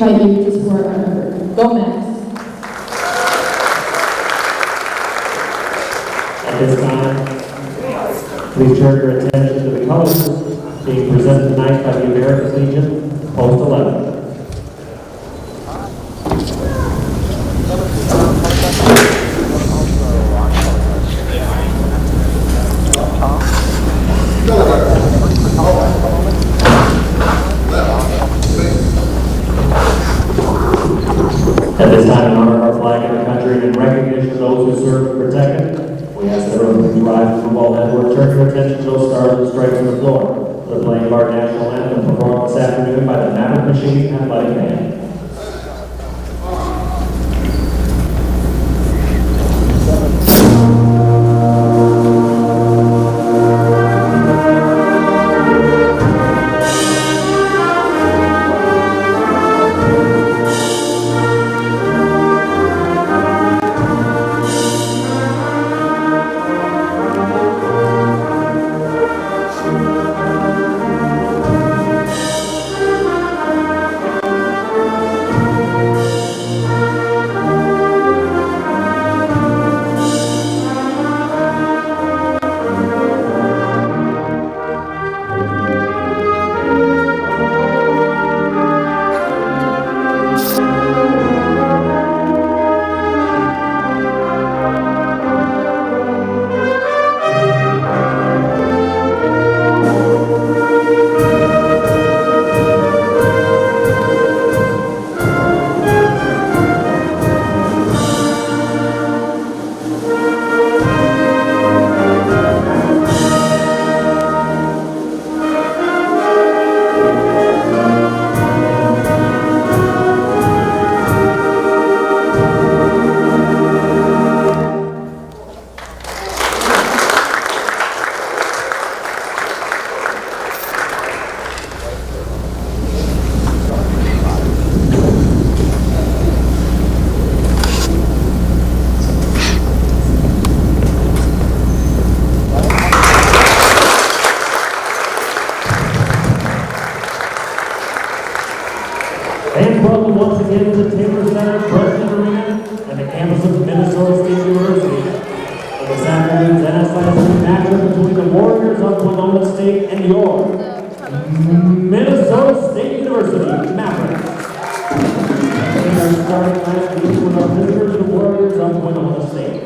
invite you to support our effort. Go Max! At this time, please turn your attention to the colors being presented tonight by the American Legion, Post 11. At this time, in honor of our flag and our country and in recognition of those who serve and protect it, we ask everyone who drives the football network turn your attention to those stars and stripes on the floor for the playing of our national anthem performed this afternoon by the Maverick Machine Athletic Band. And welcome once again to the Taylor Center, President Arena, and the campus of Minnesota State University. For this afternoon's NSIC matchup between the Warriors of Winona State and your Minnesota State University Mavericks. In our starting lineup, these were our visitors, the Warriors of Winona State.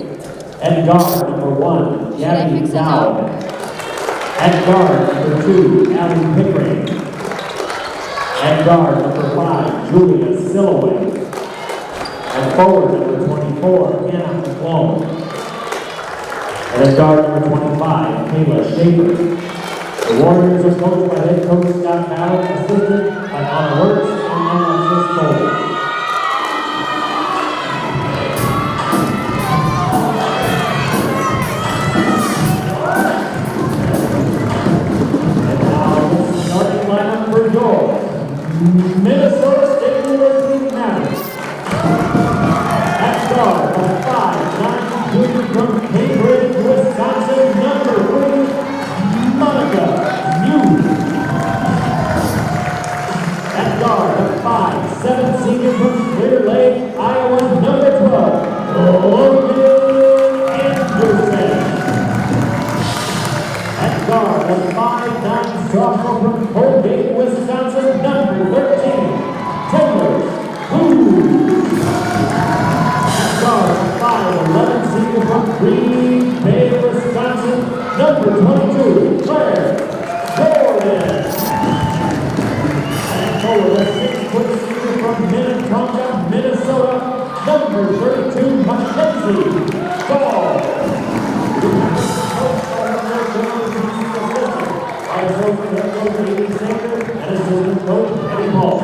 At guard, number 1, Gabby Dowd. At guard, number 2, Allie Pickering. At guard, number 5, Julia Silloway. At forward, number 24, Hannah McClone. And at guard, number 25, Kayla Schaefer. The Warriors are coached by head coach Scott Ballard, assisted by Anna Wirtz and Alexis Cole. And now, the starting lineup for your Minnesota State University Mavericks. At guard, number 5, 9, junior from Cambridge, Wisconsin, number 3, Monica Hughes. At guard, number 5, 7, senior from Clear Lake, Iowa, number 12, Logan Anderson. At guard, number 5, 9, sophomore from Colgate, Wisconsin, number 13, Taylor Booth. At guard, 5, 11, senior from Green Bay, Wisconsin, number 22, Claire Jordan. And forward, a 6-foot senior from Minnetonka, Minnesota, number 32, Mackenzie Ball. Assistant head coach Amy Sanders and assistant coach Eddie Hall.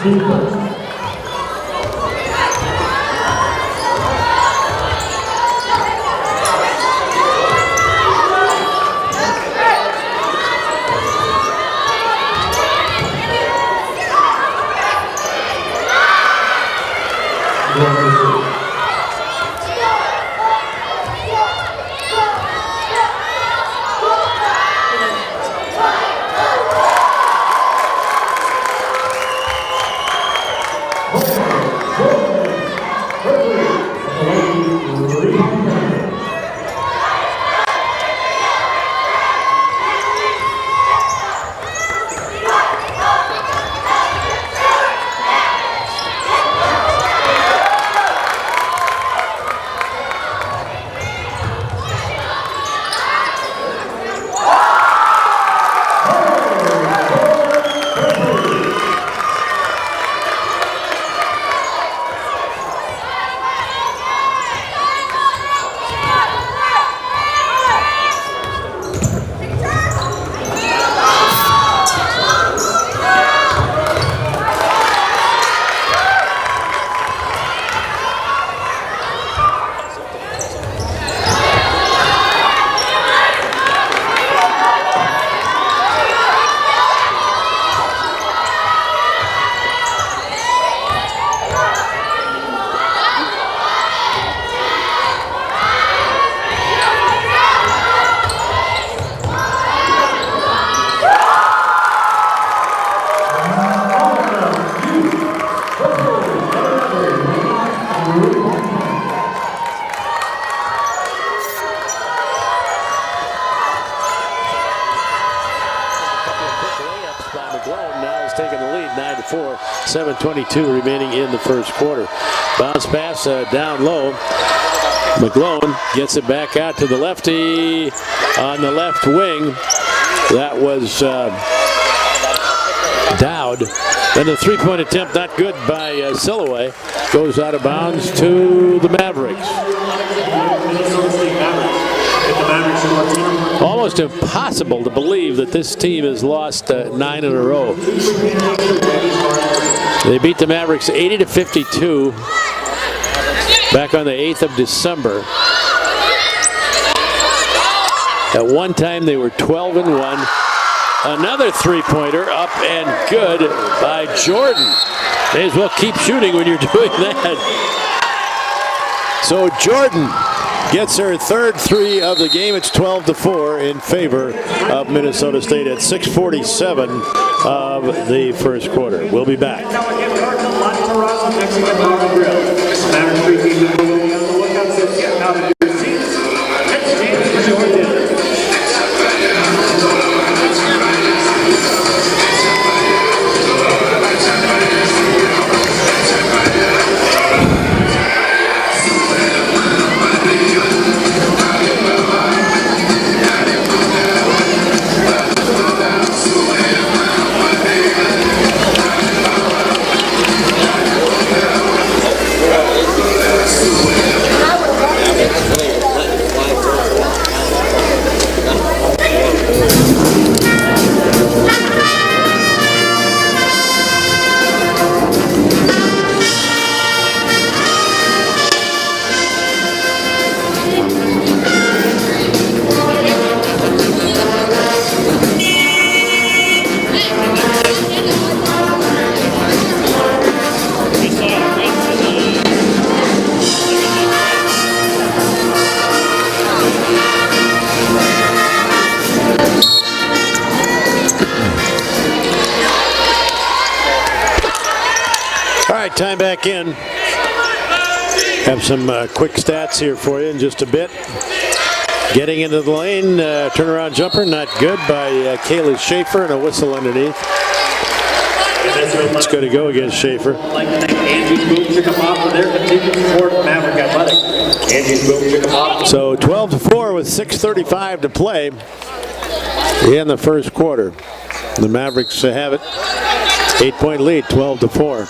team first. Now is taking the lead, 9-4, 7:22 remaining in the first quarter. Bounce pass down low. McGlone gets it back out to the lefty on the left wing. That was Dowd. Then the three-point attempt, not good by Silloway. Goes out of bounds to the Mavericks. Almost impossible to believe that this team has lost 9 in a row. They beat the Mavericks 80-52 back on the 8th of December. At one time they were 12-1. Another three-pointer up and good by Jordan. May as well keep shooting when you're doing that. So Jordan gets her third three of the game. It's 12-4 in favor of Minnesota State at 6:47 of the first quarter. We'll be back. Time back in. Have some quick stats here for you in just a bit. Getting into the lane, turnaround jumper, not good by Kayla Schaefer, and a whistle underneath. It's going to go against Schaefer. So 12-4 with 6:35 to play in the first quarter. The Mavericks have it. 8-point lead, 12-4.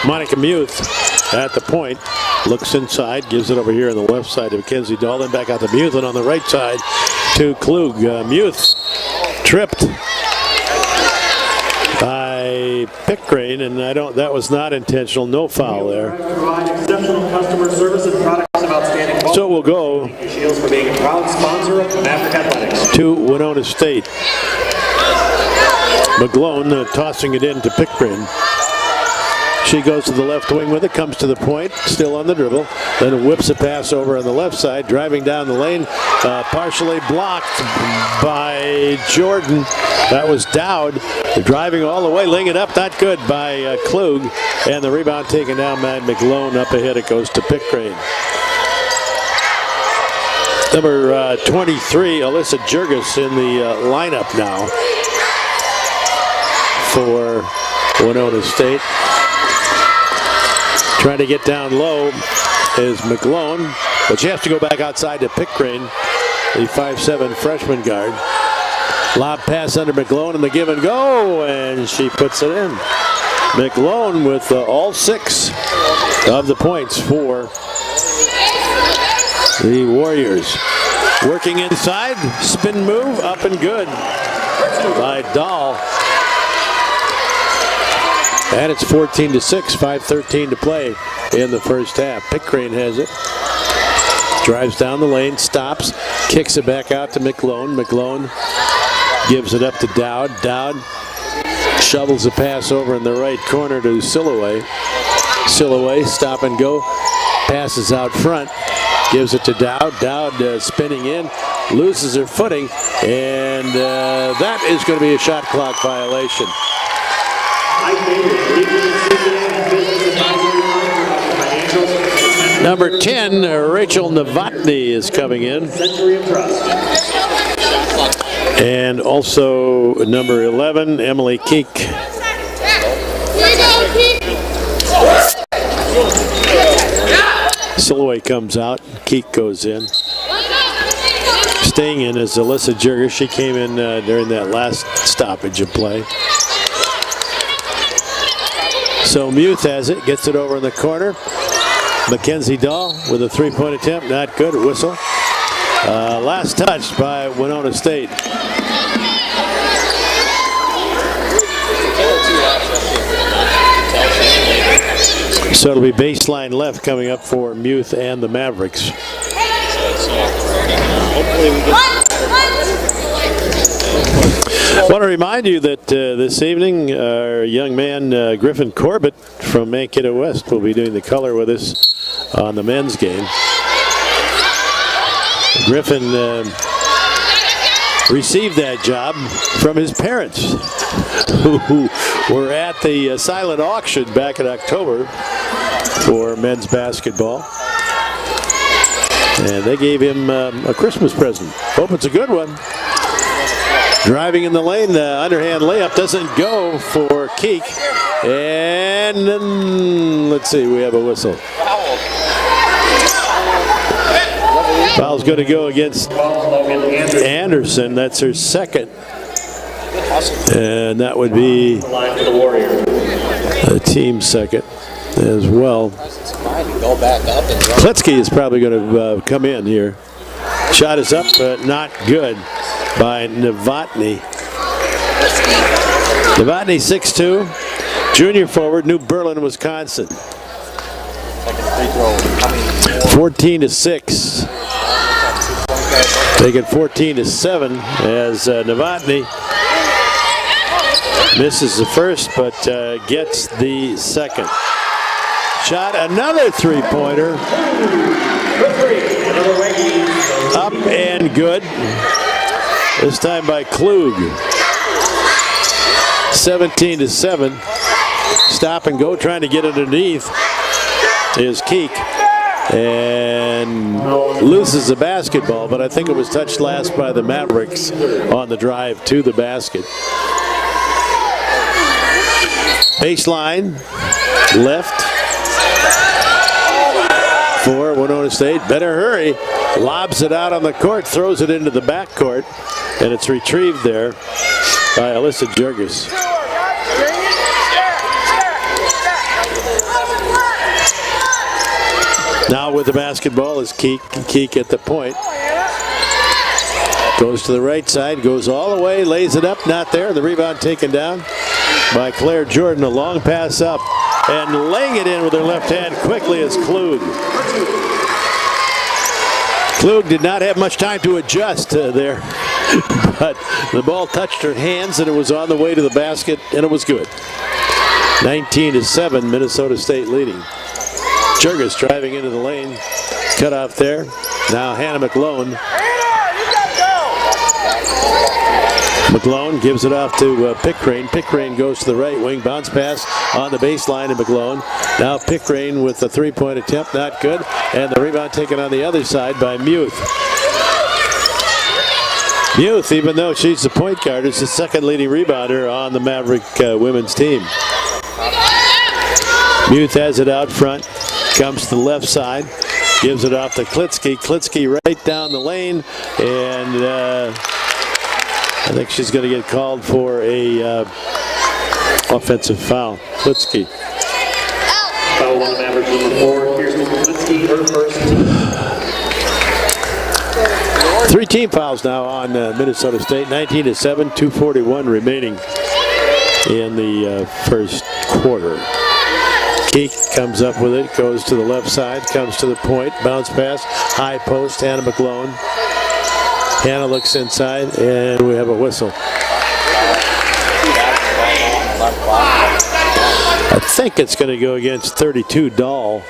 Monica Muth at the point, looks inside, gives it over here on the left side to Mackenzie Dahl, then back out to Muth, and on the right side to Klug. Muth tripped by Pickgrain, and that was not intentional. No foul there. Provide exceptional customer service and products of outstanding quality. So we'll go Shields for being a proud sponsor of Maverick Athletics. to Winona State. McGlone tossing it in to Pickgrain. She goes to the left wing with it, comes to the point, still on the dribble, then whips a pass over on the left side, driving down the lane, partially blocked by Jordan. That was Dowd, driving all the way, laying it up, not good by Klug, and the rebound taken down by McGlone. Up ahead it goes to Pickgrain. Number 23, Alyssa Jurgis in the lineup now for Winona State. Trying to get down low is McGlone, but she has to go back outside to Pickgrain, the 5'7" freshman guard. Lob pass under McGlone and the give and go, and she puts it in. McGlone with all 6 of the points for the Warriors. Working inside, spin move, up and good by Dahl. And it's 14-6, 5:13 to play in the first half. Pickgrain has it. Drives down the lane, stops, kicks it back out to McGlone. McGlone gives it up to Dowd. Dowd shovels a pass over in the right corner to Silloway. Silloway, stop and go, passes out front, gives it to Dowd. Dowd spinning in, loses her footing, and that is going to be a shot clock violation. Number 10, Rachel Novotny is coming in. And also number 11, Emily Keek. Silloway comes out, Keek goes in. Staying in is Alyssa Jurgis. She came in during that last stoppage of play. So Muth has it, gets it over in the corner. Mackenzie Dahl with a three-point attempt, not good, whistle. Last touch by Winona State. So it'll be baseline left coming up for Muth and the Mavericks. I want to remind you that this evening our young man Griffin Corbett from Mankato West will be doing the color with us on the men's game. Griffin received that job from his parents who were at the silent auction back in October for men's basketball. And they gave him a Christmas present. Hope it's a good one. Driving in the lane, underhand layup doesn't go for Keek. And then, let's see, we have a whistle. Foul's going to go against Anderson. That's her second. And that would be a team second as well. Klitsky is probably going to come in here. Shot is up, but not good by Novotny. Novotny 6'2", junior forward, New Berlin, Wisconsin. 14-6. Take it 14-7 as Novotny misses the first, but gets the second. Shot, another three-pointer. Up and good. This time by Klug. 17-7. Stop and go, trying to get it underneath is Keek. And loses the basketball, but I think it was touched last by the Mavericks on the drive to the basket. Baseline, left for Winona State. Better hurry. Lobs it out on the court, throws it into the backcourt, and it's retrieved there by Alyssa Jurgis. Now with the basketball is Keek. Keek at the point. Goes to the right side, goes all the way, lays it up, not there. The rebound taken down by Claire Jordan. A long pass up and laying it in with her left hand quickly is Klug. Klug did not have much time to adjust there, but the ball touched her hands and it was on the way to the basket and it was good. 19-7, Minnesota State leading. Jurgis driving into the lane, cut off there. Now Hannah McGlone. McGlone gives it off to Pickrane. Pickrane goes to the right wing. Bounce pass on the baseline to McGlone. Now Pickrane with the three-point attempt. Not good. And the rebound taken on the other side by Muth. Muth, even though she's the point guard, is the second leading rebounder on the Maverick women's team. Muth has it out front. Comes to the left side. Gives it off to Klitsky. Klitsky right down the lane. And I think she's going to get called for a offensive foul. Klitsky. Foul on Maverick number 4. Here's Klitsky, her first. 3 team fouls now on Minnesota State. 19-7, 2:41 remaining in the first quarter. Keek comes up with it, goes to the left side, comes to the point, bounce pass, high post, Hannah McGlone. Hannah looks inside, and we have a whistle. I think it's going to go against 32 Dahl.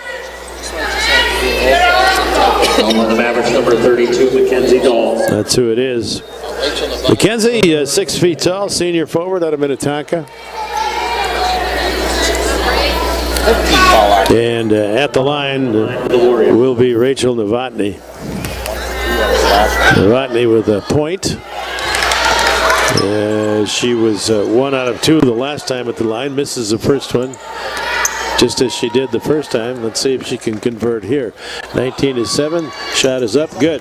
On the Mavericks, number 32, Mackenzie Dahl. That's who it is. Mackenzie, 6 feet tall, senior forward out of Minnetonka. And at the line will be Rachel Novotny. Novotny with a point. She was 1 out of 2 the last time at the line. Misses the first one, just as she did the first time. Let's see if she can convert here. 19-7. Shot is up. Good.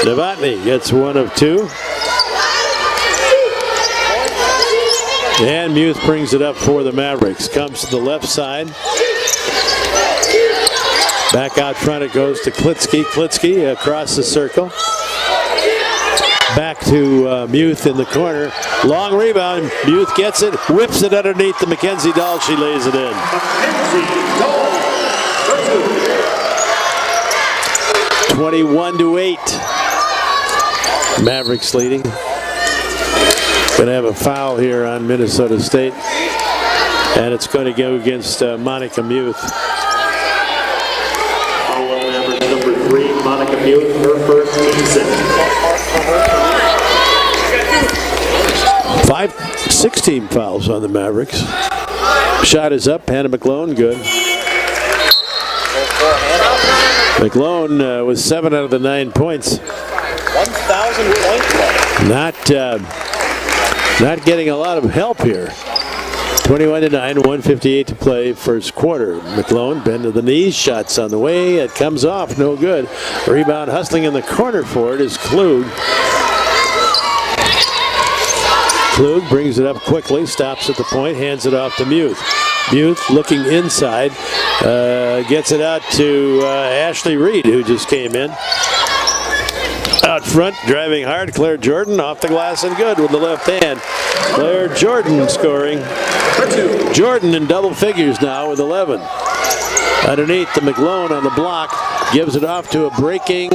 Novotny gets 1 of 2. And Muth brings it up for the Mavericks. Comes to the left side. Back out front it goes to Klitsky. Klitsky across the circle. Back to Muth in the corner. Long rebound. Muth gets it. Whips it underneath the Mackenzie Dahl. She lays it in. 21-8. Mavericks leading. Going to have a foul here on Minnesota State. And it's going to go against Monica Muth. Foul on Mavericks number 3, Monica Muth, her first team second. 6 team fouls on the Mavericks. Shot is up. Hannah McGlone, good. McGlone with 7 out of the 9 points. 1,000 points. Not getting a lot of help here. 21-9, 1:58 to play, first quarter. McGlone, bend to the knees, shots on the way. It comes off, no good. Rebound hustling in the corner for it is Klug. Klug brings it up quickly, stops at the point, hands it off to Muth. Muth looking inside, gets it out to Ashley Reed, who just came in. Out front, driving hard, Claire Jordan off the glass and good with the left hand. Claire Jordan scoring. Jordan in double figures now with 11. Underneath the McGlone on the block, gives it off to a breaking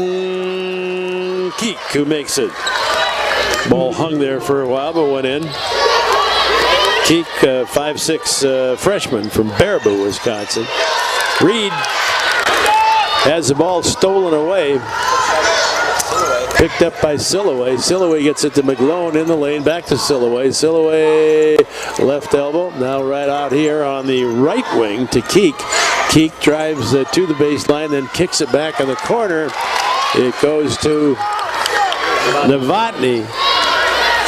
Keek, who makes it. Ball hung there for a while, but went in. Keek, 5'6" freshman from Baraboo, Wisconsin. Reed has the ball stolen away. Picked up by Silloway. Silloway gets it to McGlone in the lane. Back to Silloway. Silloway left elbow. Now right out here on the right wing to Keek. Keek drives to the baseline, then kicks it back in the corner. It goes to Novotny,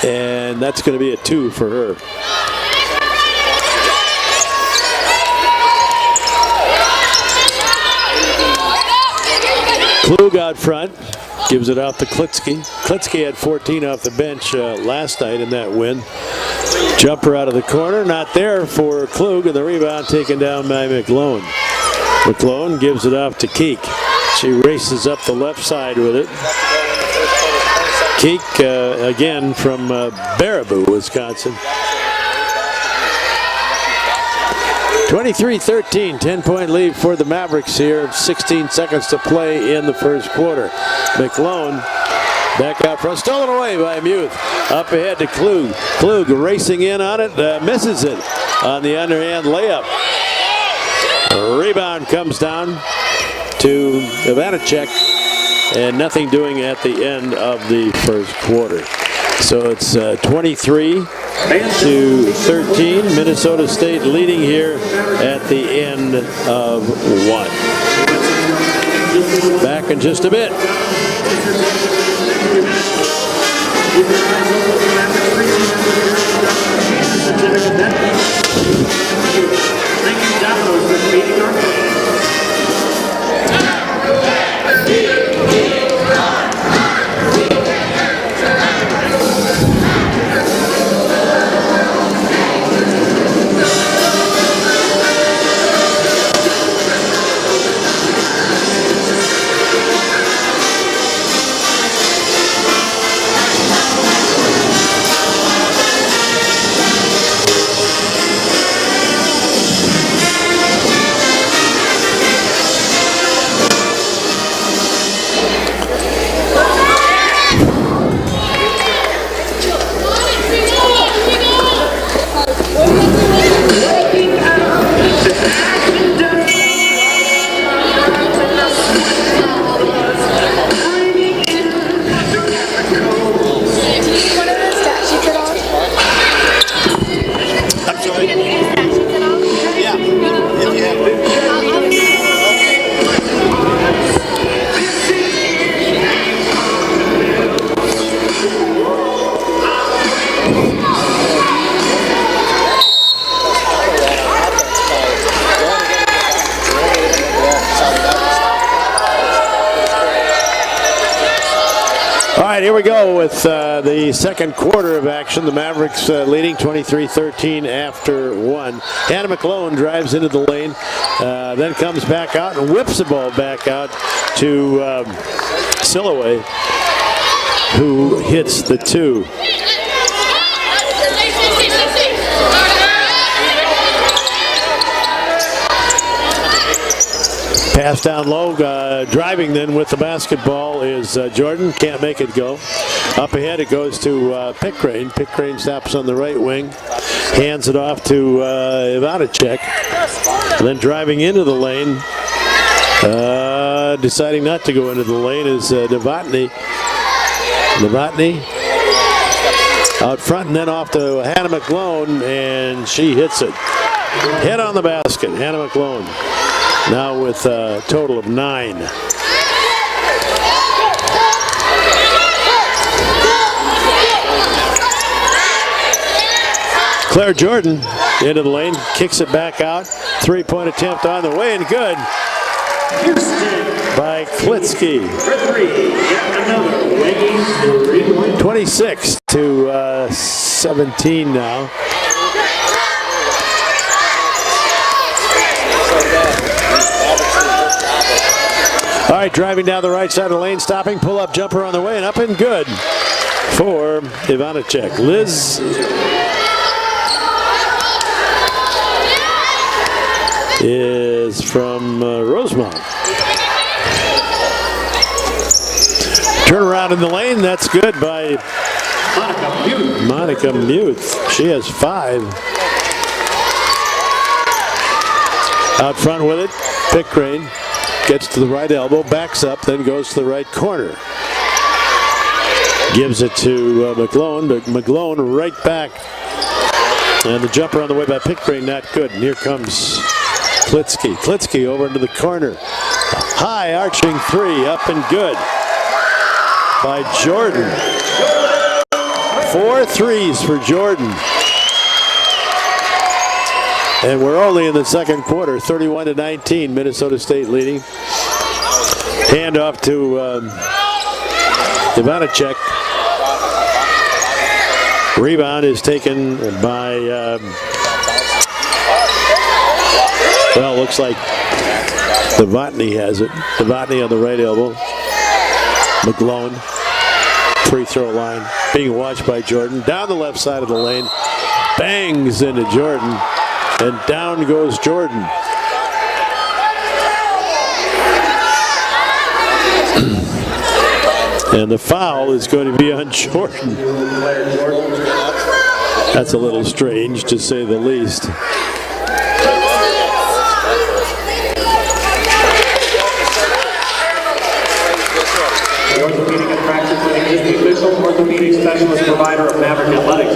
and that's going to be a 2 for her. Klug out front. Gives it out to Klitsky. Klitsky had 14 off the bench last night in that win. Jumper out of the corner, not there for Klug, and the rebound taken down by McGlone. McGlone gives it off to Keek. She races up the left side with it. Keek again from Baraboo, Wisconsin. 23-13, 10-point lead for the Mavericks here. 16 seconds to play in the first quarter. McClone back out front, stolen away by Muth. Up ahead to Klug. Klug racing in on it, misses it on the underhand layup. Rebound comes down to Ivanicek, and nothing doing at the end of the first quarter. So it's 23-13. Minnesota State leading here at the end of one. Back in just a bit. Thank you, Domino's, for feeding our fans. Here we go with the second quarter of action. The Mavericks leading 23-13 after one. Hannah McClone drives into the lane, then comes back out and whips the ball back out to Silloway, who hits the two. Pass down low, driving then with the basketball is Jordan. Can't make it go. Up ahead it goes to Pickrane. Pickrane stops on the right wing. Hands it off to Ivanicek. Then driving into the lane. Deciding not to go into the lane is Novotny. Novotny out front and then off to Hannah McClone, and she hits it. Head on the basket, Hannah McClone. Now with a total of 9. Claire Jordan into the lane, kicks it back out. 3-point attempt on the way and good by Klitsky. 26-17 now. All right, driving down the right side of the lane, stopping, pull-up jumper on the way, and up and good for Ivanicek. Liz is from Rosemont. Turn around in the lane, that's good by Monica Muth. She has 5. Out front with it, Pickrane. Gets to the right elbow, backs up, then goes to the right corner. Gives it to McClone, but McClone right back. And the jumper on the way by Pickrane, not good. And here comes Klitsky. Klitsky over into the corner. High arching 3, up and good by Jordan. 4 threes for Jordan. And we're only in the second quarter, 31-19, Minnesota State leading. Hand off to Ivanicek. Rebound is taken by, well, looks like Novotny has it. Novotny on the right elbow. McClone, free throw line, being watched by Jordan. Down the left side of the lane, bangs into Jordan. And down goes Jordan. And the foul is going to be on Jordan. That's a little strange, to say the least. The orthopedic and fracture clinic is the official orthopedic specialist provider of Maverick Athletics.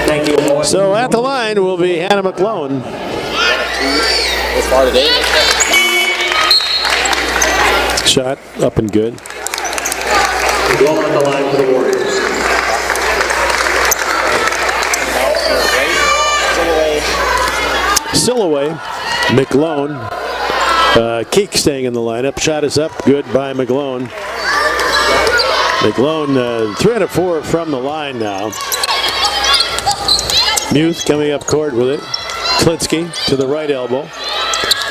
Thank you. So at the line will be Hannah McClone. Shot up and good. McClone at the line for the Warriors. Sillaway, McClone, Keek staying in the lineup. Shot is up, good by McClone. McClone 3 out of 4 from the line now. Muth coming up court with it. Klitsky to the right elbow.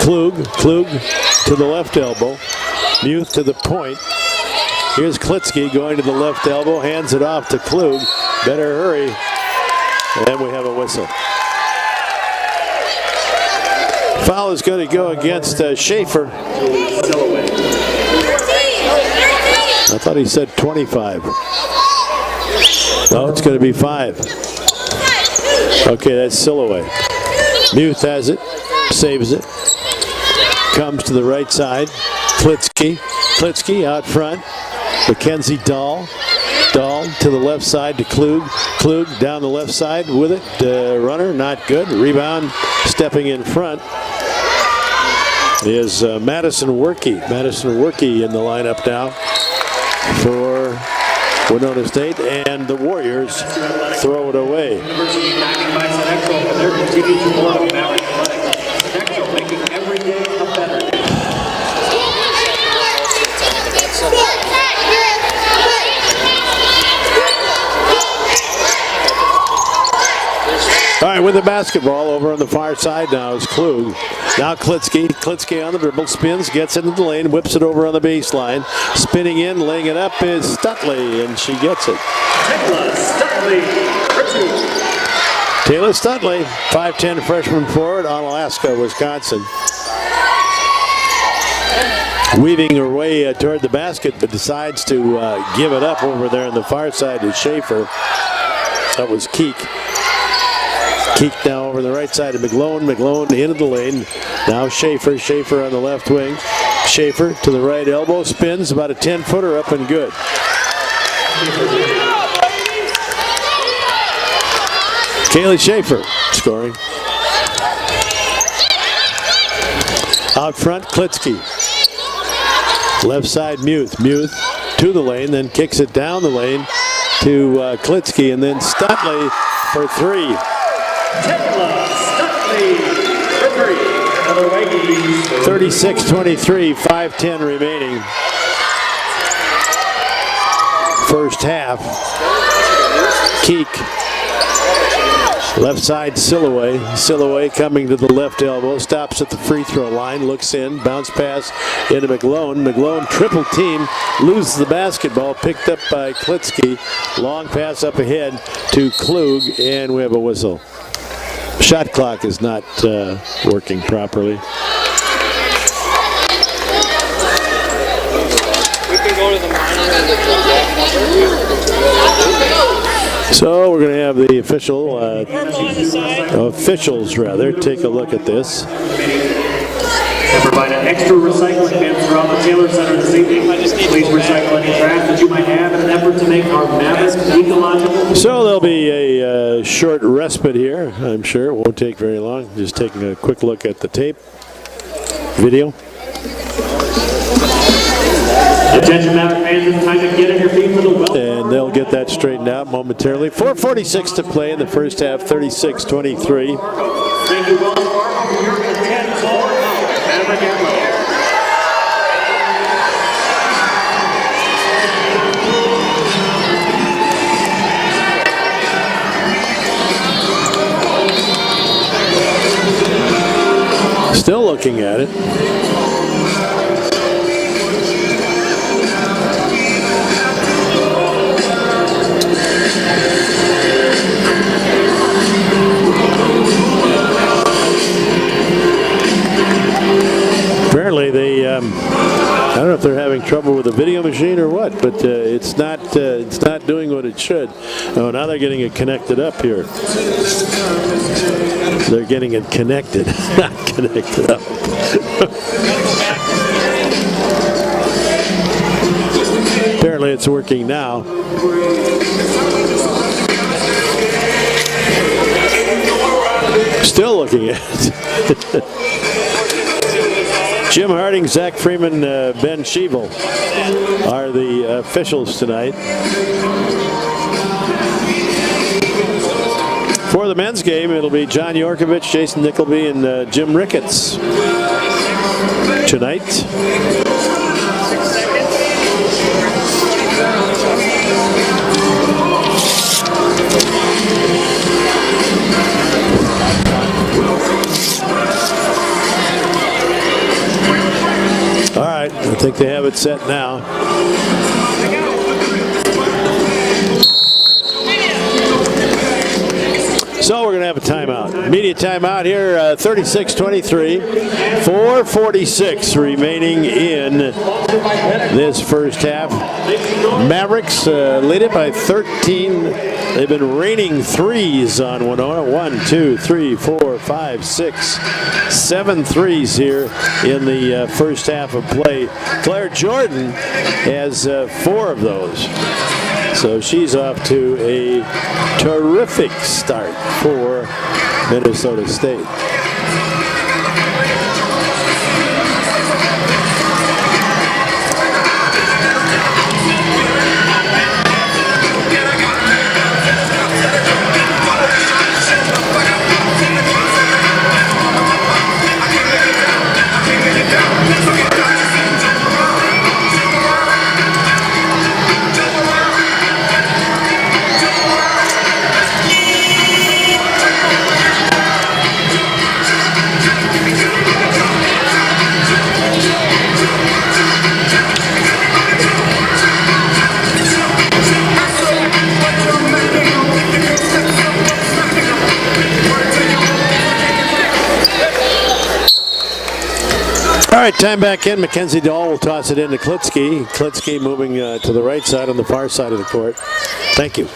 Klug to the left elbow. Muth to the point. Here's Klitsky going to the left elbow, hands it off to Klug. Better hurry. And then we have a whistle. Foul is going to go against Schaefer. I thought he said 25. No, it's going to be 5. Okay, that's Sillaway. Muth has it, saves it. Comes to the right side. Klitsky out front. Mackenzie Dahl to the left side to Klug down the left side with it. Runner, not good. Rebound, stepping in front is Madison Workey. Madison Workey in the lineup now for Winona State, and the Warriors throw it away. University backing by Sodexo for their continued support of Maverick Athletics. Sodexo making every day a better day. All right, with the basketball over on the far side now is Klug. Now Klitsky on the dribble, spins, gets into the lane, whips it over on the baseline. Spinning in, laying it up is Stutley, and she gets it. Taylor Stutley, 5'10" freshman forward, Onalaska, Wisconsin. Weaving her way toward the basket, but decides to give it up over there on the far side to Schaefer. That was Keek. Keek now over the right side of McClone into the lane. Now Schaefer on the left wing. Schaefer to the right elbow, spins about a 10-footer up and good. Kaylee Schaefer scoring. Out front, Klitsky. Left side, Muth to the lane, then kicks it down the lane to Klitsky, and then Stutley for 3. 36-23, 5:10 remaining. First half. Keek. Left side, Sillaway coming to the left elbow, stops at the free throw line, looks in, bounce pass into McClone. McClone triple team, loses the basketball, picked up by Klitsky. Long pass up ahead to Klug, and we have a whistle. Shot clock is not working properly. So we're going to have the officials take a look at this. And provide an extra recycling bin throughout the Taylor Center this evening. Please recycle any trash that you might have in an effort to make our Mavs ecological. So there'll be a short respite here, I'm sure. It won't take very long. Just taking a quick look at the tape. Video. Attention Maverick fans, it's time to get on your feet for the well. And they'll get that straightened out momentarily. 4:46 to play in the first half, 36-23. Thank you, Wells Fargo, for your intense support of Maverick Athletics. Still looking at it. the video machine or what, but it's not doing what it should. Oh, now they're getting it connected up here. They're getting it connected, not connected up. Apparently it's working now. Still looking at it. Jim Harding, Zach Freeman, Ben Sheevel are the officials tonight. For the men's game, it'll be John Yorkovich, Jason Nickleby, and Jim Ricketts tonight. All right, I think they have it set now. So we're going to have a timeout. Media timeout here, 36-23. 4:46 remaining in this first half. Mavericks lead it by 13. They've been raining threes on Winona. 1, 2, 3, 4, 5, 6, 7 threes here in the first half of play. Claire Jordan has 4 of those. So she's off to a terrific start for Minnesota State. All right, time back in. Mackenzie Dahl will toss it into Klitsky. Klitsky moving to the right side on the far side of the court. Thank you.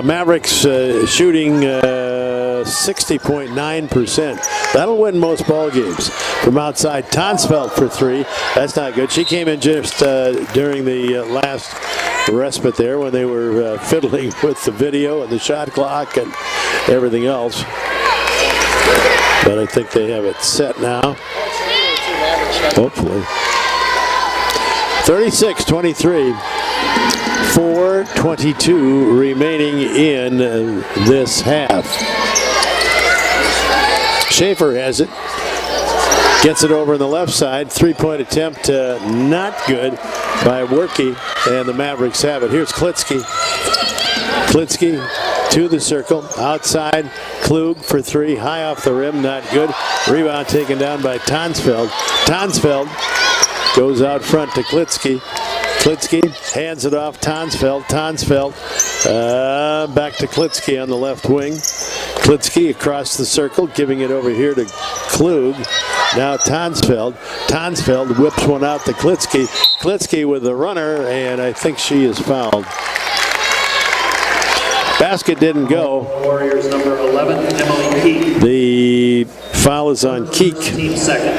Mavericks shooting 60.9%. That'll win most ball games. From outside, Tonsfeld for 3. That's not good. She came in just during the last respite there when they were fiddling with the video and the shot clock and everything else. But I think they have it set now. Hopefully. 36-23. 4:22 remaining in this half. Schaefer has it. Gets it over on the left side. 3-point attempt, not good by Werke, and the Mavericks have it. Here's Klitsky. Klitsky to the circle. Outside, Klug for 3. High off the rim, not good. Rebound taken down by Tonsfeld. Tonsfeld goes out front to Klitsky. Klitsky hands it off Tonsfeld. Tonsfeld back to Klitsky on the left wing. Klitsky across the circle, giving it over here to Klug. Now Tonsfeld. Tonsfeld whips one out to Klitsky. Klitsky with the runner, and I think she is fouled. Basket didn't go. Warriors number 11, Emily Keek. The foul is on Keek. Team second.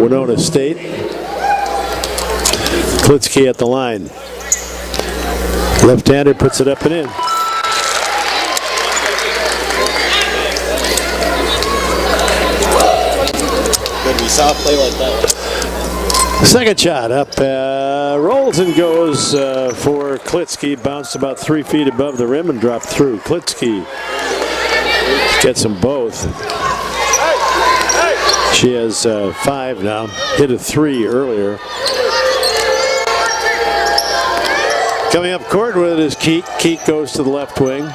Winona State. Klitsky at the line. Left-hander puts it up and in. Good, we saw a play like that. Second shot up, rolls and goes for Klitsky. Bounced about 3 feet above the rim and dropped through. Klitsky gets them both. She has 5 now. Hit a 3 earlier. Coming up court with it is Keek. Keek goes to the left wing.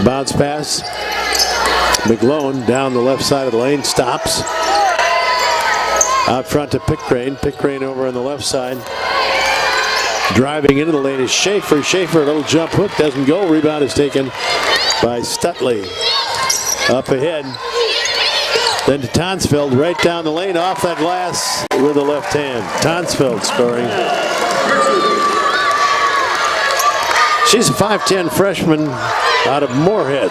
Bounce pass. McGlone down the left side of the lane. Stops. Out front to Pickcrane. Pickcrane over on the left side. Driving into the lane is Schaefer. Schaefer, a little jump hook. Doesn't go. Rebound is taken by Stutley. Up ahead. Then to Tonsfeld, right down the lane, off that glass with the left hand. Tonsfeld scoring. She's a 5'10" freshman out of Moorhead.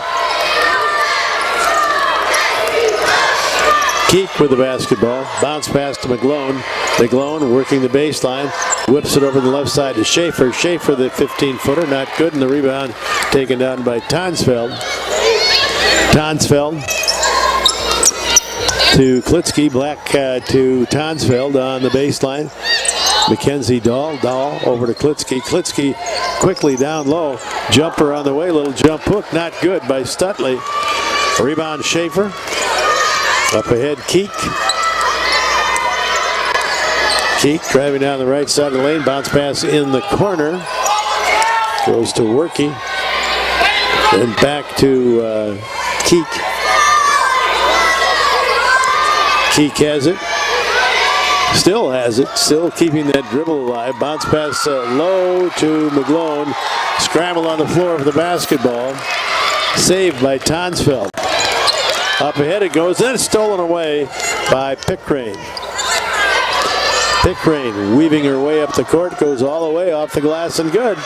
Keek with the basketball. Bounce pass to McGlone. McGlone working the baseline. Whips it over the left side to Schaefer. Schaefer, the 15-footer, not good, and the rebound taken down by Tonsfeld. Tonsfeld to Klitsky. Black to Tonsfeld on the baseline. Mackenzie Dahl over to Klitsky. Klitsky quickly down low. Jumper on the way. Little jump hook. Not good by Stutley. Rebound Schaefer. Up ahead Keek. Keek driving down the right side of the lane. Bounce pass in the corner. Goes to Workey. Then back to Keek. Keek has it. Still has it. Still keeping that dribble alive. Bounce pass low to McGlone. Scramble on the floor for the basketball. Saved by Tonsfeld. Up ahead it goes. Then it's stolen away by Pickrane. Pickrane weaving her way up the court. Goes all the way off the glass and good.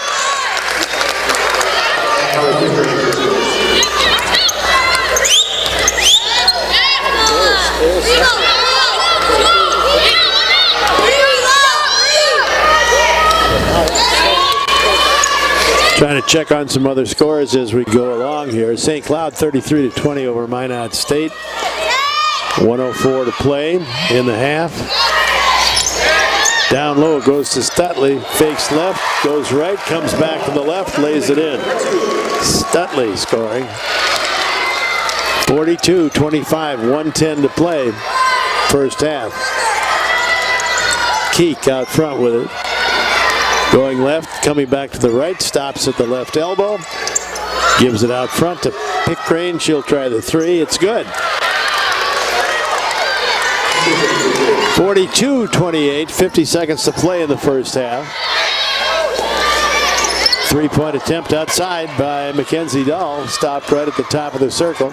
Trying to check on some other scores as we go along here. St. Cloud 33-20 over Minot State. 1:04 to play in the half. Down low goes to Stutley. Fakes left, goes right, comes back to the left, lays it in. Stutley scoring. 42-25, 1:10 to play. First half. Keek out front with it. Going left, coming back to the right, stops at the left elbow. Gives it out front to Pickrane. She'll try the three. It's good. 42-28, 50 seconds to play in the first half. Three-point attempt outside by Mackenzie Dahl. Stopped right at the top of the circle.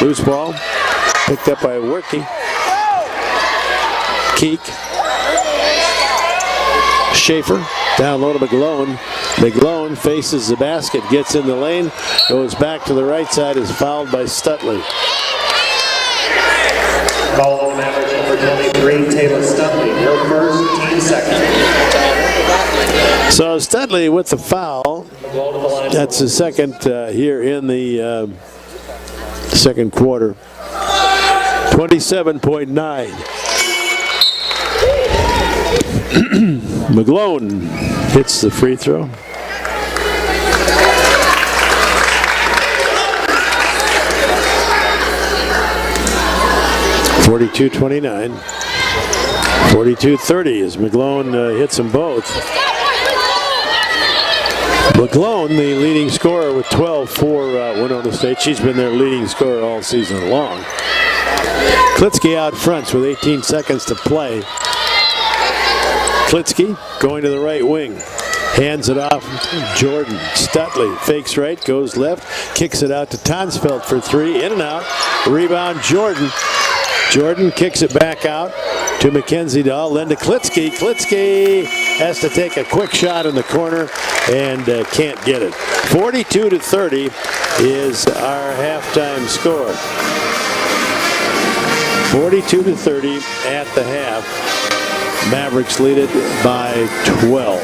Loose ball. Picked up by Workey. Keek. Schaefer down low to McGlone. McGlone faces the basket, gets in the lane, goes back to the right side, is fouled by Stutley. Foul on average number 23, Taylor Stutley. Her first, team second. So Stutley with the foul. That's the second here in the second quarter. 27.9. McGlone hits the free throw. (42-29). 42-30 as McGlone hits them both. McGlone, the leading scorer with 12 for Winona State. She's been their leading scorer all season long. Klitsky out front with 18 seconds to play. Klitsky going to the right wing. Hands it off. Jordan. Stutley fakes right, goes left, kicks it out to Tonsfeld for three. In and out. Rebound Jordan. Jordan kicks it back out to Mackenzie Dahl, then to Klitsky. Klitsky has to take a quick shot in the corner and can't get it. 42-30 is our halftime score. 42-30 at the half. Mavericks lead it by 12.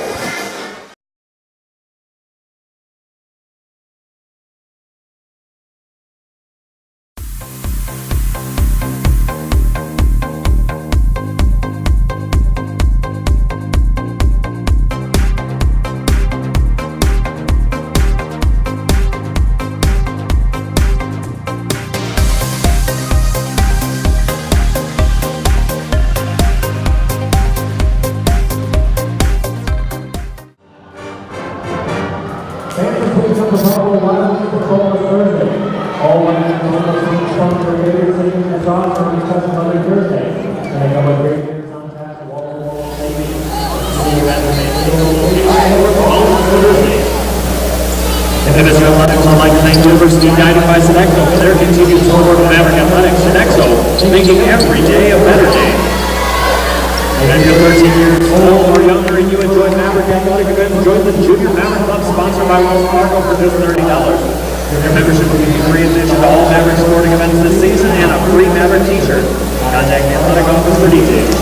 Division Athletics would like to thank University Guided by Sodexo for their continued support of Maverick Athletics. Sodexo, making every day a better day. And if you're 13 years old or younger and you enjoy Maverick Athletic events, join the Junior Maverick Club sponsored by Wells Fargo for just $30. Your membership will give you free admission to all Maverick sporting events this season and a free Maverick t-shirt. Contact the athletic office for details.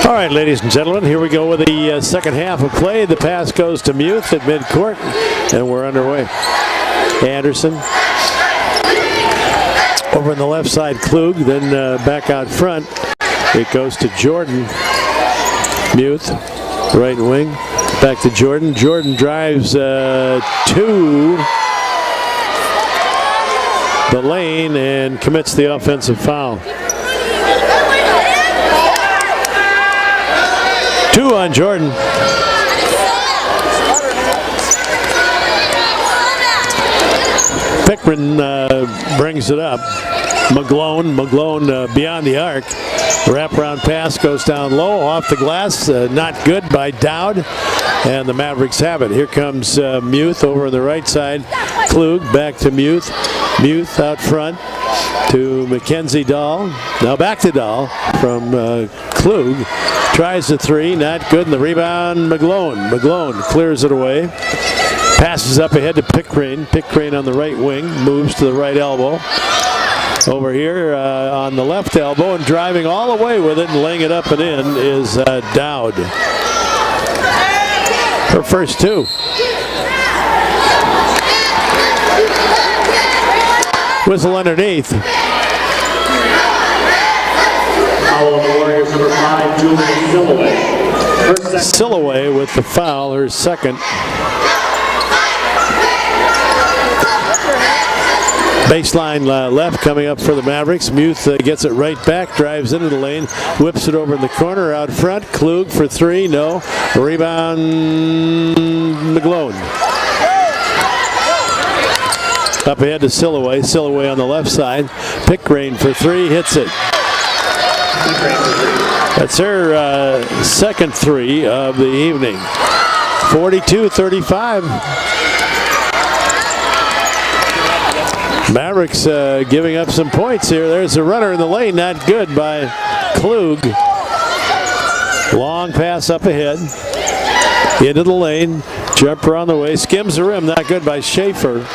All right, ladies and gentlemen, here we go with the second half of play. The pass goes to Muth at midcourt, and we're underway. Anderson over on the left side, Klug, then back out front. It goes to Jordan. Muth, right wing, back to Jordan. Jordan drives to the lane and commits the offensive foul. 2 on Jordan. Pickman brings it up. McGlone beyond the arc. Wraparound pass goes down low, off the glass. Not good by Dowd. And the Mavericks have it. Here comes Muth over on the right side. Klug back to Muth. Muth out front to Mackenzie Dahl. Now back to Dahl from Klug. Tries the 3, not good, and the rebound, McGlone. McGlone clears it away. Passes up ahead to Pickcrane. Pickcrane on the right wing, moves to the right elbow. Over here on the left elbow, and driving all the way with it and laying it up and in is Dowd. Her first 2. Whistle underneath. Foul on the Warriors, number 5, Julian Silloway. Silloway with the foul, her second. Baseline left coming up for the Mavericks. Muth gets it right back, drives into the lane, whips it over in the corner out front. Klug for 3, no. Rebound, McGlone. Up ahead to Silloway. Silloway on the left side. Pickcrane for 3, hits it. That's her second 3 of the evening. 42-35. Mavericks giving up some points here. There's a runner in the lane, not good by Klug. Long pass up ahead. Into the lane. Jumper on the way. Skims the rim, not good by Schaefer.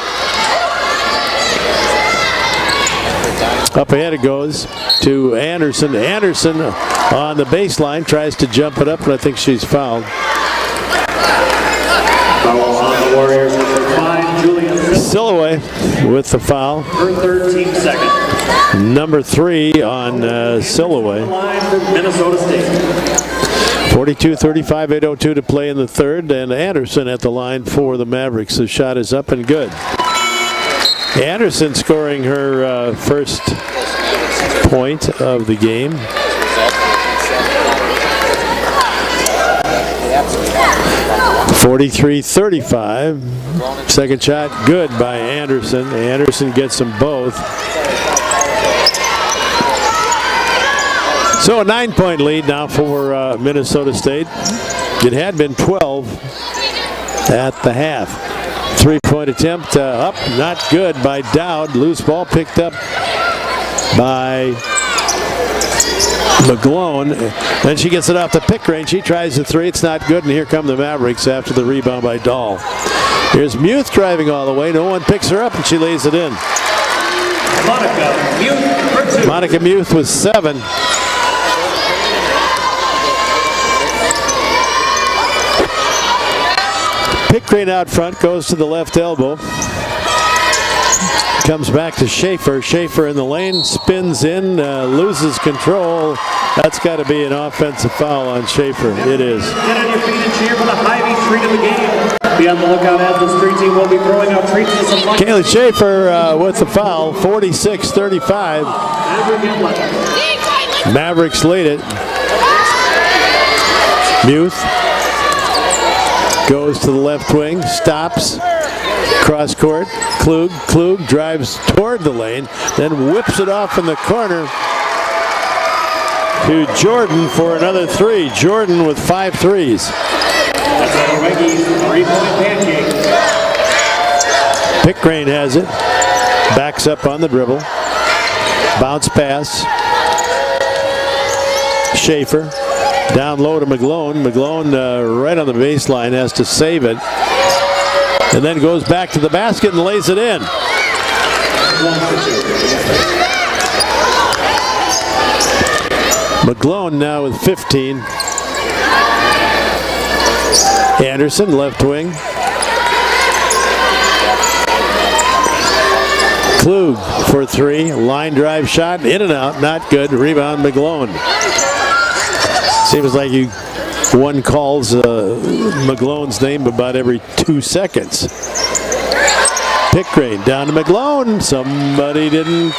Up ahead it goes to Anderson. Anderson on the baseline tries to jump it up, but I think she's fouled. Foul on the Warriors, number 5, Julian Silloway with the foul. Her third, team second. Number 3 on Silloway. Line for Minnesota State. 42-35, 8:02 to play in the third, and Anderson at the line for the Mavericks. The shot is up and good. Anderson scoring her first point of the game. 43-35. Second shot good by Anderson. Anderson gets them both. So a 9-point lead now for Minnesota State. It had been 12 at the half. 3-point attempt up, not good by Dowd. Loose ball picked up by McGlone. Then she gets it off the pick range. She tries the 3. It's not good, and here come the Mavericks after the rebound by Dahl. Here's Muth driving all the way. No one picks her up, and she lays it in. Monica Muth with 7. Pickcrane out front, goes to the left elbow. Comes back to Schaefer. Schaefer in the lane, spins in, loses control. That's got to be an offensive foul on Schaefer. It is. Get on your feet and cheer for the Hy-Vee treat of the game. Be on the lookout as the street team will be throwing out treats to some fun. Kaylee Schaefer with the foul, 46-35. Mavericks lead it. Muth goes to the left wing, stops, cross court. Klug drives toward the lane, then whips it off in the corner. to Jordan for another three. Jordan with 5 threes. That's a Reggie 3-point pancake. Pickgrain has it. Backs up on the dribble. Bounce pass. Schaefer. Down low to McGlone. McGlone right on the baseline has to save it. And then goes back to the basket and lays it in. McGlone now with 15. Anderson, left wing. Klug for 3. Line drive shot. In and out. Not good. Rebound McGlone. Seems like one calls McGlone's name about every 2 seconds. Pickgrain down to McGlone. Somebody didn't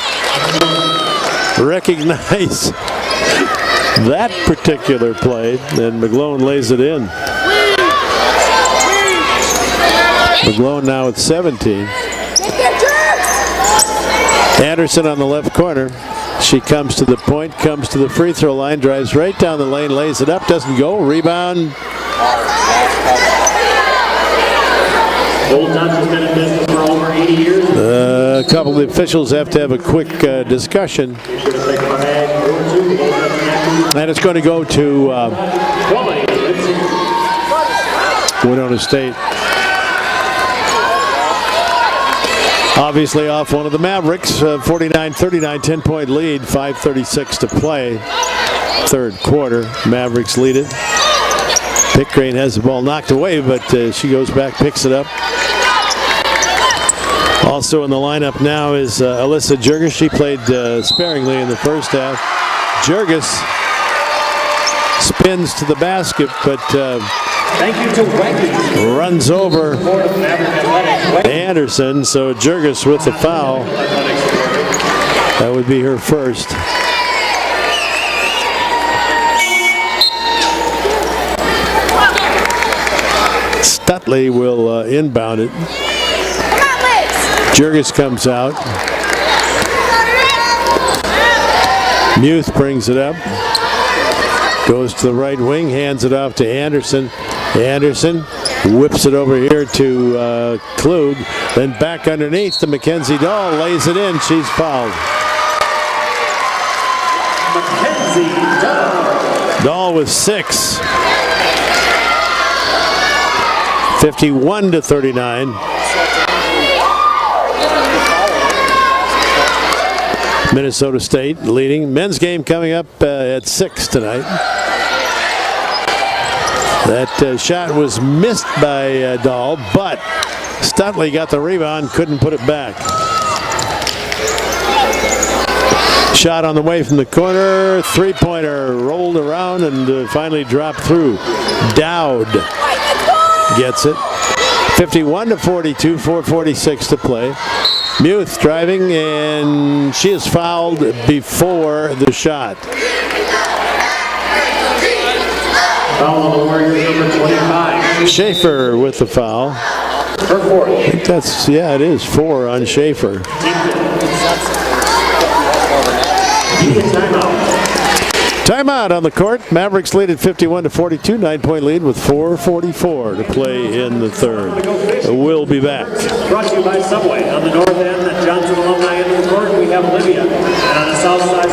recognize that particular play, and McGlone lays it in. McGlone now at 17. Anderson on the left corner. She comes to the point, comes to the free throw line, drives right down the lane, lays it up, doesn't go. Rebound. Old Dutch has been in business for over 80 years. A couple of officials have to have a quick discussion. And it's going to go to Winona State. Obviously off one of the Mavericks, 49-39, 10-point lead, 5:36 to play. Third quarter, Mavericks lead it. Pickgrain has the ball knocked away, but she goes back, picks it up. Also in the lineup now is Alyssa Jurgis. She played sparingly in the first half. Jurgis spins to the basket, but thank you to Wendy. Runs over Anderson, so Jurgis with the foul. That would be her first. Stutley will inbound it. Jurgis comes out. Muth brings it up. Goes to the right wing, hands it off to Anderson. Anderson whips it over here to Klug. Then back underneath to Mackenzie Dahl. Lays it in. She's fouled. Mackenzie Dahl. Dahl with 6. 51-39. Minnesota State leading. Men's game coming up at 6 tonight. That shot was missed by Dahl, but Stutley got the rebound, couldn't put it back. Shot on the way from the corner, three-pointer rolled around and finally dropped through. Dowd gets it. 51-42, 4:46 to play. Muth driving, and she is fouled before the shot. Foul on the Warriors, number 25. Schaefer with the foul. Her fourth. I think that's, yeah, it is 4 on Schaefer. Timeout on the court. Mavericks lead at 51-42, 9-point lead with 4:44 to play in the third. We'll be back. Brought to you by Subway. On the north end, at Johnson Alumni end of the court, we have Olivia. And on the south side,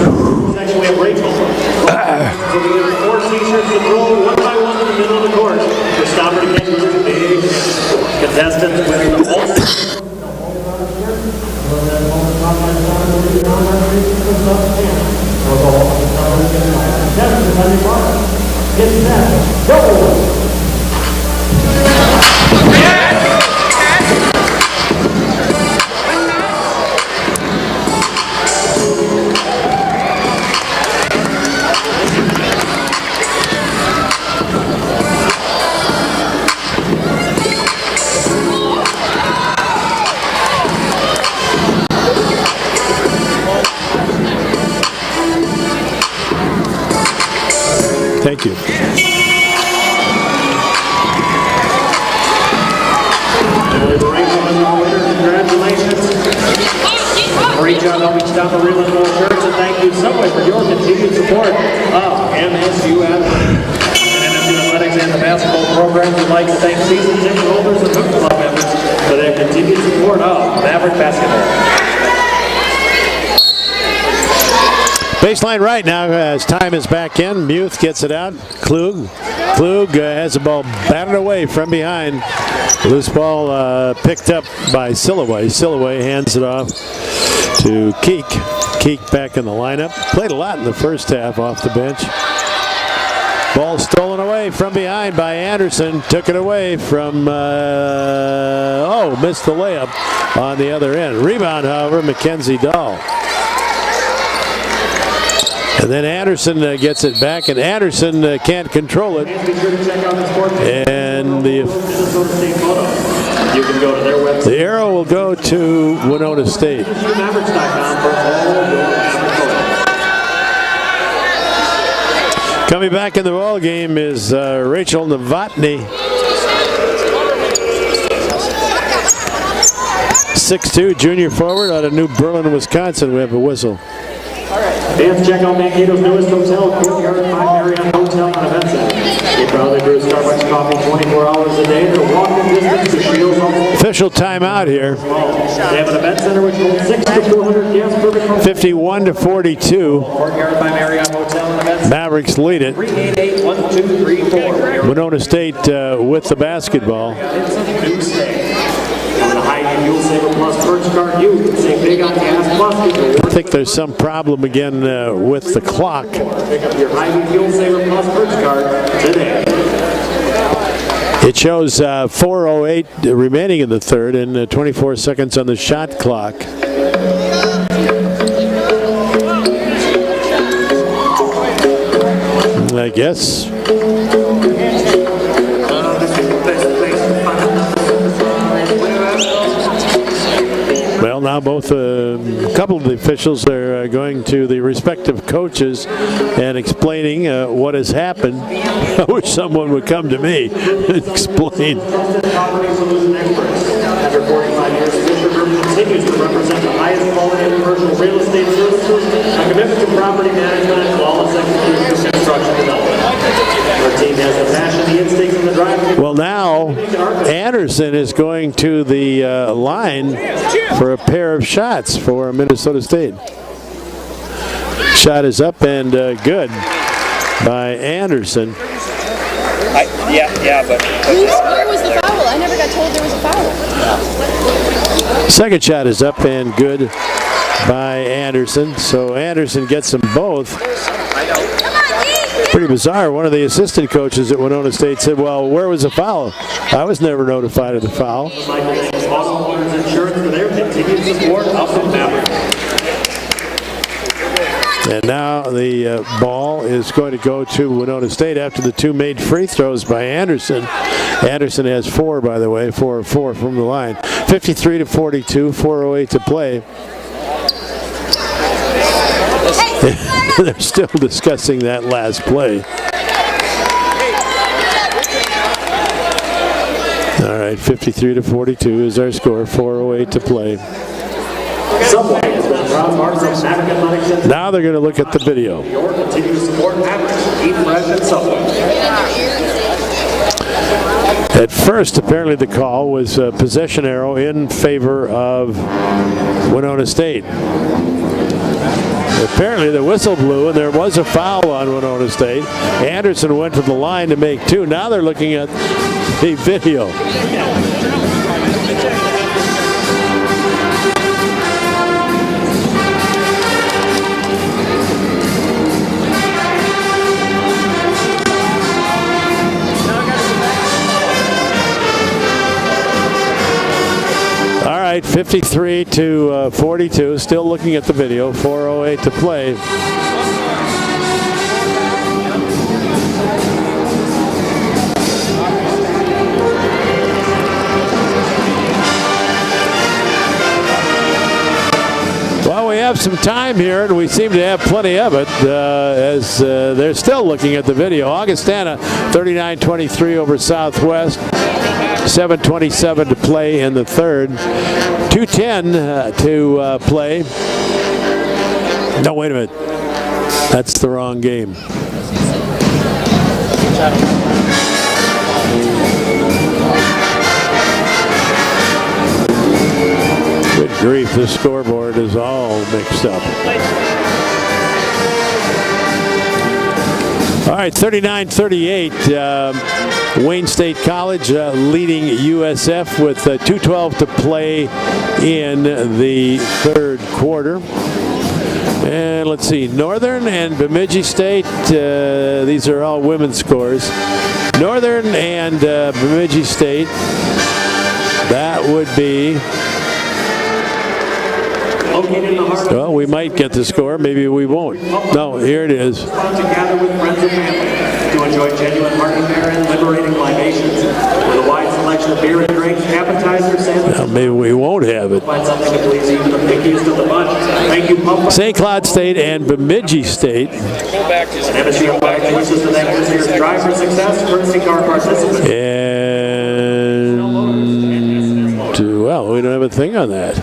section, we have Rachel. So we have 4 t-shirts that roll one by one in the middle of the court. For stopper to catch with big contestants with the ultimate. Thank you. Congratulations. Great job helping stop a real and more shirts, and thank you so much for your continued support of MSU Athletics. MSU Athletics and the basketball program would like to thank season ticket holders and Hook Club members for their continued support of Maverick basketball. Baseline right now as time is back in. Muth gets it out. Klug has the ball batted away from behind. Loose ball picked up by Silloway. Silloway hands it off to Keek. Keek back in the lineup. Played a lot in the first half off the bench. Ball stolen away from behind by Anderson. Took it away from, missed the layup on the other end. Rebound, however, Mackenzie Dahl. And then Anderson gets it back, and Anderson can't control it. And the arrow will go to Winona State. Coming back in the ball game is Rachel Novotny. 6'2", junior forward out of New Berlin, Wisconsin. We have a whistle. Fans, check out Mankato's newest hotel, Courtyard by Marriott Hotel and Event Center. They proudly brew Starbucks coffee 24 hours a day. They're walking distance to Shields. Official timeout here. They have an event center which holds 600 to 400 guests per 51-42. Courtyard by Marriott Hotel and Event Center. Mavericks lead it. 388-1234. Winona State with the basketball. It's a new stay. With a high-end Fuel Saver Plus Perks card, you can save big on gas plus. I think there's some problem again with the clock. Pick up your high-end Fuel Saver Plus Perks card today. It shows 4:08 remaining in the third and 24 seconds on the shot clock. I guess. Well, now both a couple of the officials are going to the respective coaches and explaining what has happened. I wish someone would come to me and explain. After 45 years, Fisher Group continues to represent the highest quality of commercial real estate services, a commitment to property management, and flawless execution of construction development. Our team has the passion, the instincts, and the drive. Well, now Anderson is going to the line for a pair of shots for Minnesota State. Shot is up and good by Anderson. But Where was the foul? I never got told there was a foul. Second shot is up and good by Anderson. So Anderson gets them both. Pretty bizarre. One of the assistant coaches at Winona State said, well, where was the foul? I was never notified of the foul. And now the ball is going to go to Winona State after the two made free throws by Anderson. Anderson has 4, by the way, 4 from the line. 53-42, 4:08 to play. They're still discussing that last play. All right, 53-42 is our score, 4:08 to play. Now they're going to look at the video. At first, apparently the call was a possession arrow in favor of Winona State. Apparently the whistle blew and there was a foul on Winona State. Anderson went to the line to make 2. Now they're looking at the video. All right, 53-42, still looking at the video, 4:08 to play. Well, we have have some time here, and we seem to have plenty of it, as they're still looking at the video. Augustana 39-23 over Southwest. 7:27 to play in the third. 2:10 to play. No, wait a minute. That's the wrong game. Good grief, this scoreboard is all mixed up. All right, 39-38. Wayne State College leading USF with 2:12 to play in the third quarter. And let's see, Northern and Bemidji State, these are all women's scores. Northern and Bemidji State, that would be, well, we might get the score, maybe we won't. No, here it is. Together with friends and family to enjoy genuine market fare and liberating libations with a wide selection of beer and drinks, appetizers, sandwiches. Well, maybe we won't have it. Find something to please even the pickiest of the bunch. Thank you, Pump. St. Cloud State and Bemidji State. An MSU flag wishes to thank this year's Drive for Success courtesy car participants. And, well, we don't have a thing on that.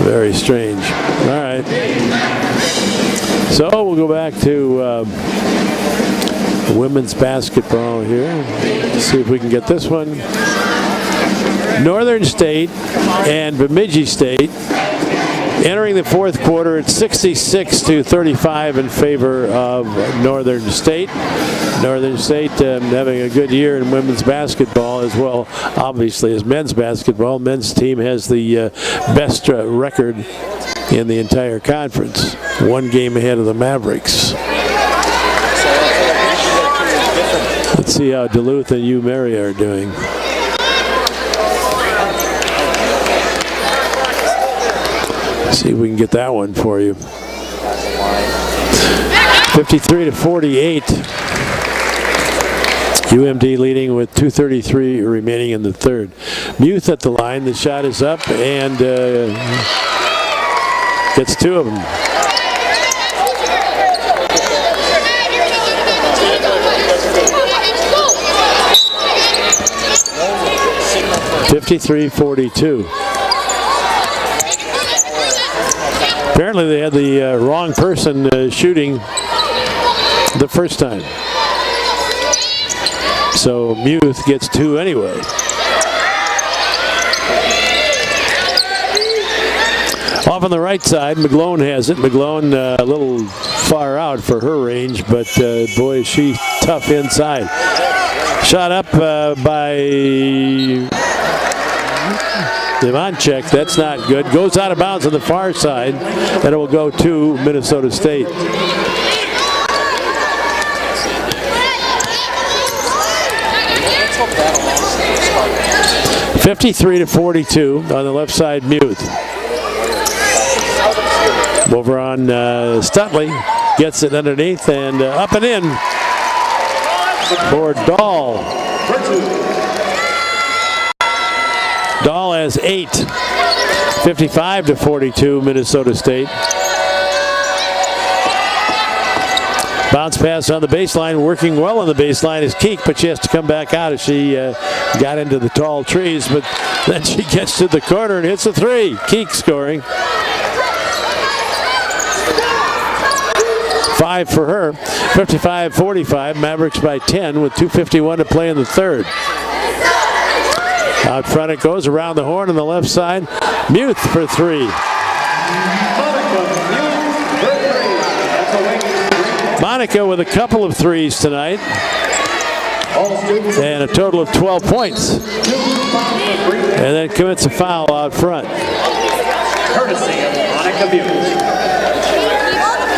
Very strange. All right. So we'll go back to women's basketball here. Let's see if we can get this one. Northern State and Bemidji State entering the fourth quarter at 66-35 in favor of Northern State. Northern State having a good year in women's basketball as well, obviously, as men's basketball. Men's team has the best record in the entire conference. One game ahead of the Mavericks. Let's see how Duluth and UMary are doing. See if we can get that one for you. 53-48. UMD leading with 2:33 remaining in the third. Muth at the line. The shot is up and gets two of them. (53-42). Apparently they had the wrong person shooting the first time. So Muth gets two anyway. Off on the right side, McGlone has it. McGlone a little far out for her range, but boy, is she tough inside. Shot up by Ivanchek, that's not good. Goes out of bounds on the far side, and it will go to Minnesota State. (53-42) on the left side, Muth. Over on Stutley, gets it underneath and up and in for Dahl. Dahl has 8. 55-42, Minnesota State. Bounce pass on the baseline, working well on the baseline is Keek, but she has to come back out as she got into the tall trees, but then she gets to the corner and hits a three. Keek scoring. 5 for her. 55-45, Mavericks by 10 with 2:51 to play in the third. Out front it goes, around the horn on the left side. Muth for three. Monica with a couple of threes tonight. And a total of 12 points. And then commits a foul out front. Courtesy of Monica Muth.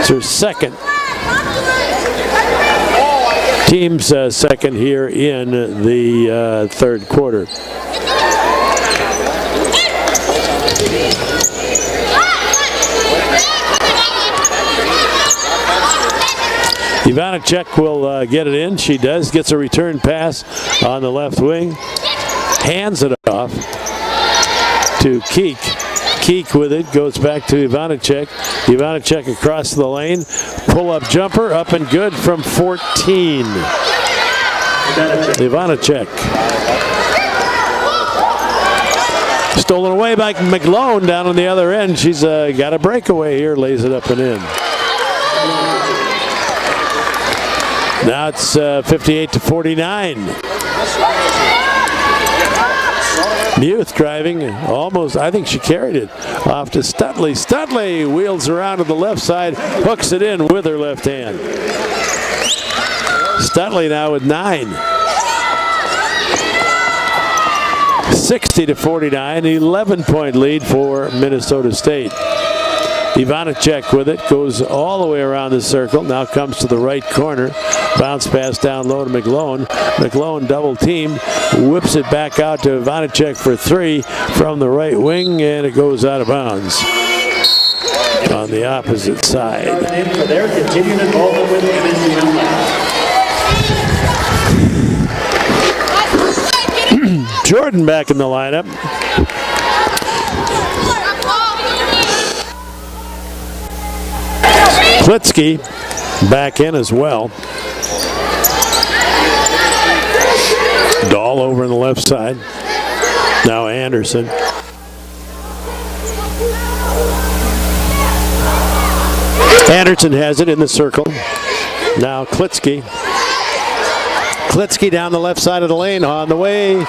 It's her second. Team's second here in the third quarter. Ivanchek will get it in. She does. Gets a return pass on the left wing. Hands it off. to Keek. Keek with it, goes back to Ivanacek. Ivanacek across the lane. Pull-up jumper, up and good from 14. Ivanacek. Stolen away by McGlone down on the other end. She's got a breakaway here, lays it up and in. Now it's 58-49. Muth driving, almost, I think she carried it off to Studley. Studley wheels around to the left side, hooks it in with her left hand. Studley now with 9. 60-49, 11-point lead for Minnesota State. Ivanacek with it, goes all the way around the circle, now comes to the right corner. Bounce pass down low to McGlone. McGlone double team, whips it back out to Ivanacek for 3 from the right wing, and it goes out of bounds on the opposite side. For their continued involvement with Jordan back in the lineup. Klitsky back in as well. Dahl over on the left side. Now Anderson. Anderson has it in the circle. Now Klitsky. Klitsky down the left side of the lane on the way.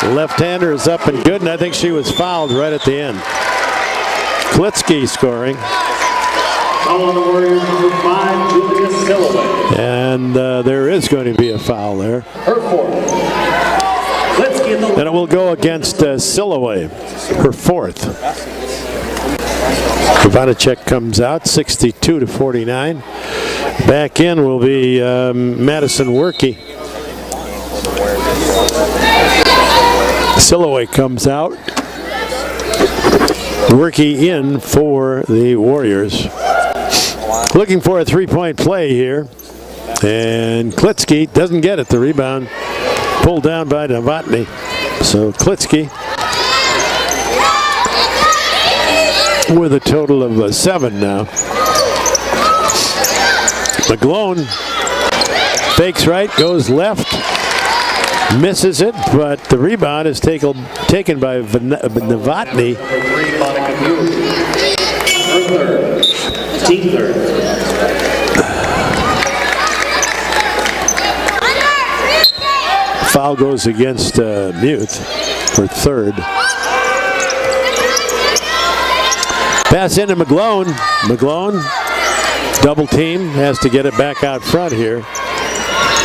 Left-hander is up and good, and I think she was fouled right at the end. Klitsky scoring. Foul on the Warriors, number 5, Julia Silloway. And there is going to be a foul there. Her 4th. Klitsky in the And it will go against Silloway, her 4th. Ivanacek comes out, 62-49. Back in will be Madison Werke. Silloway comes out. Werke in for the Warriors. Looking for a 3-point play here. And Klitsky doesn't get it. The rebound pulled down by Novotny. So Klitsky with a total of 7 now. McGlone fakes right, goes left, misses it, but the rebound is taken by Novotny. Team third. Foul goes against Muth for 3rd. Pass into McGlone. McGlone, double team, has to get it back out front here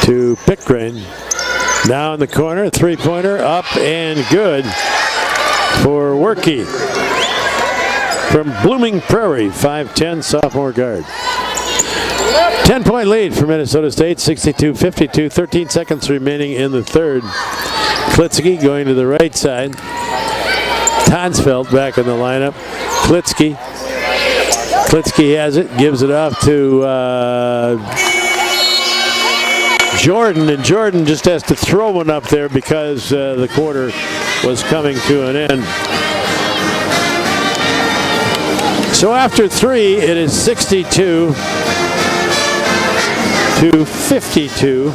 to Pickgrain. Now in the corner, 3-pointer, up and good for Werke from Blooming Prairie, 5'10", sophomore guard. 10-point lead for Minnesota State, 62-52, 13 seconds remaining in the 3rd. Klitsky going to the right side. Tonsfeld back in the lineup. Klitsky has it, gives it off to Jordan, and Jordan just has to throw one up there because the quarter was coming to an end. So after 3, it is 62-52.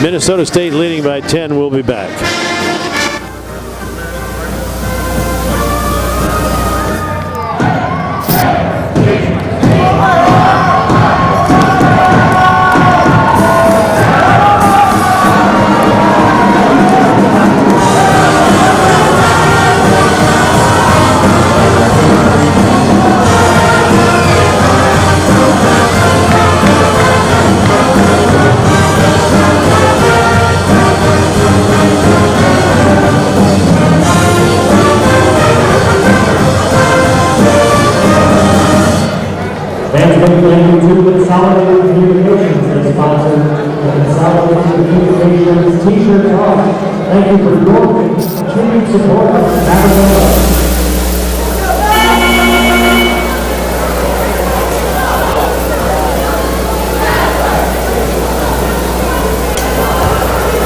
Minnesota State leading by 10. We'll be back. Thank you to Consolidated Communications that sponsored the Consolidated Communications T-shirt off. Thank you for your continued support of Mankato.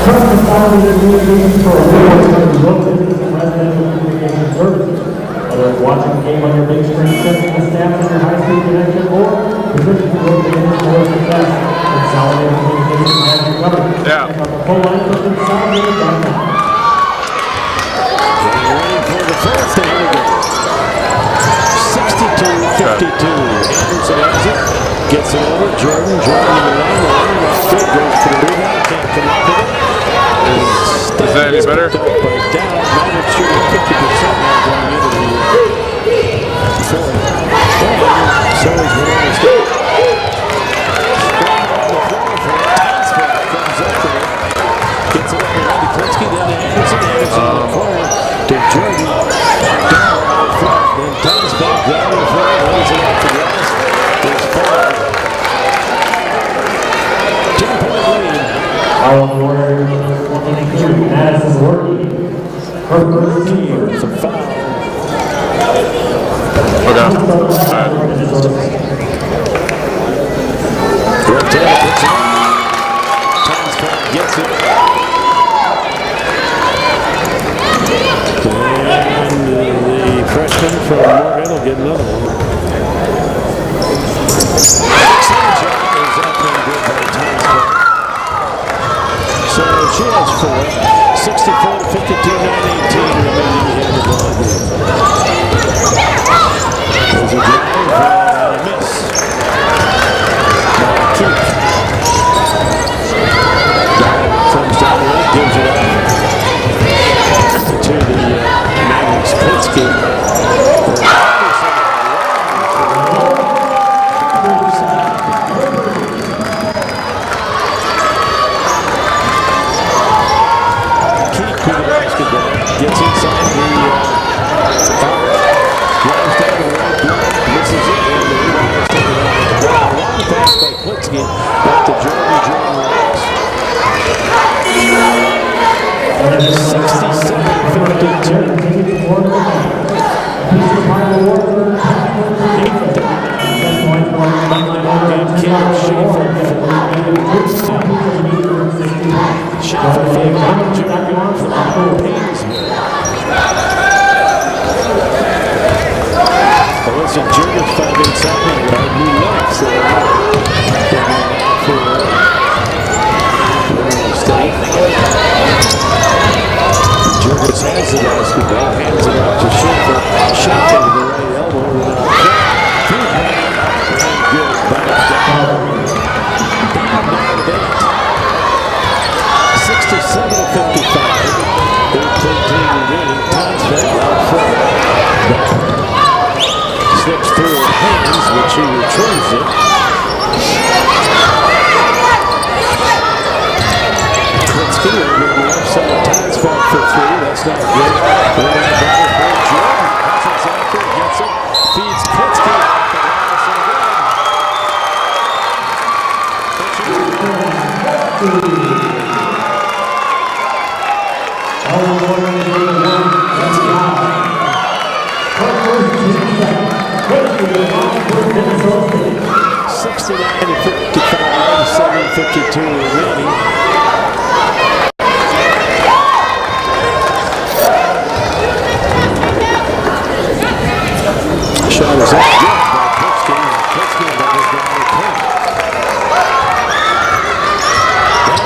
Consolidated Communications for a watching the game on your big screen, checking the stats on your high-speed connection, or position to go to the for success. Consolidated Communications has you covered. Yeah. Check out the full line for consolidated.com. Ready for the fourth, and here we go. 62-52. Anderson has it. Gets it over. Jordan in the lane. Good. Goes for the rebound. Can't come up with it. Is that any better? Down. Maverick shooting 50% now going into the fourth. So is Winona State. Comes up with it. Gets it up to Randy Klitzky. Then to Anderson. Anderson in the corner to Jordan. Down on the front. Then Thomas back down in front. Lays it up to Ross. There's 5. 10-point lead. Foul on the Warriors, 22. Madison working. Her first team. It's a foul. Okay. Montana puts it up. Thomas gets it. And the freshman from Morgan will get another one. Sanchez is up and good by Thomas. So she has 4. 64-52, 9-18 remaining in the ball game. There's a drive and a miss. Keith. Comes down the lane, gives it up to the Mavericks. Klitzky. Keith to the basketball. Gets inside the arc. Drives down the right block. Misses it. And the rebound is taken out. Long pass by Klitzky. Back to Jordan. Jordan Ross. 7:52 remaining. Shot is up good by Klitzky. Klitzky doubles down the 10.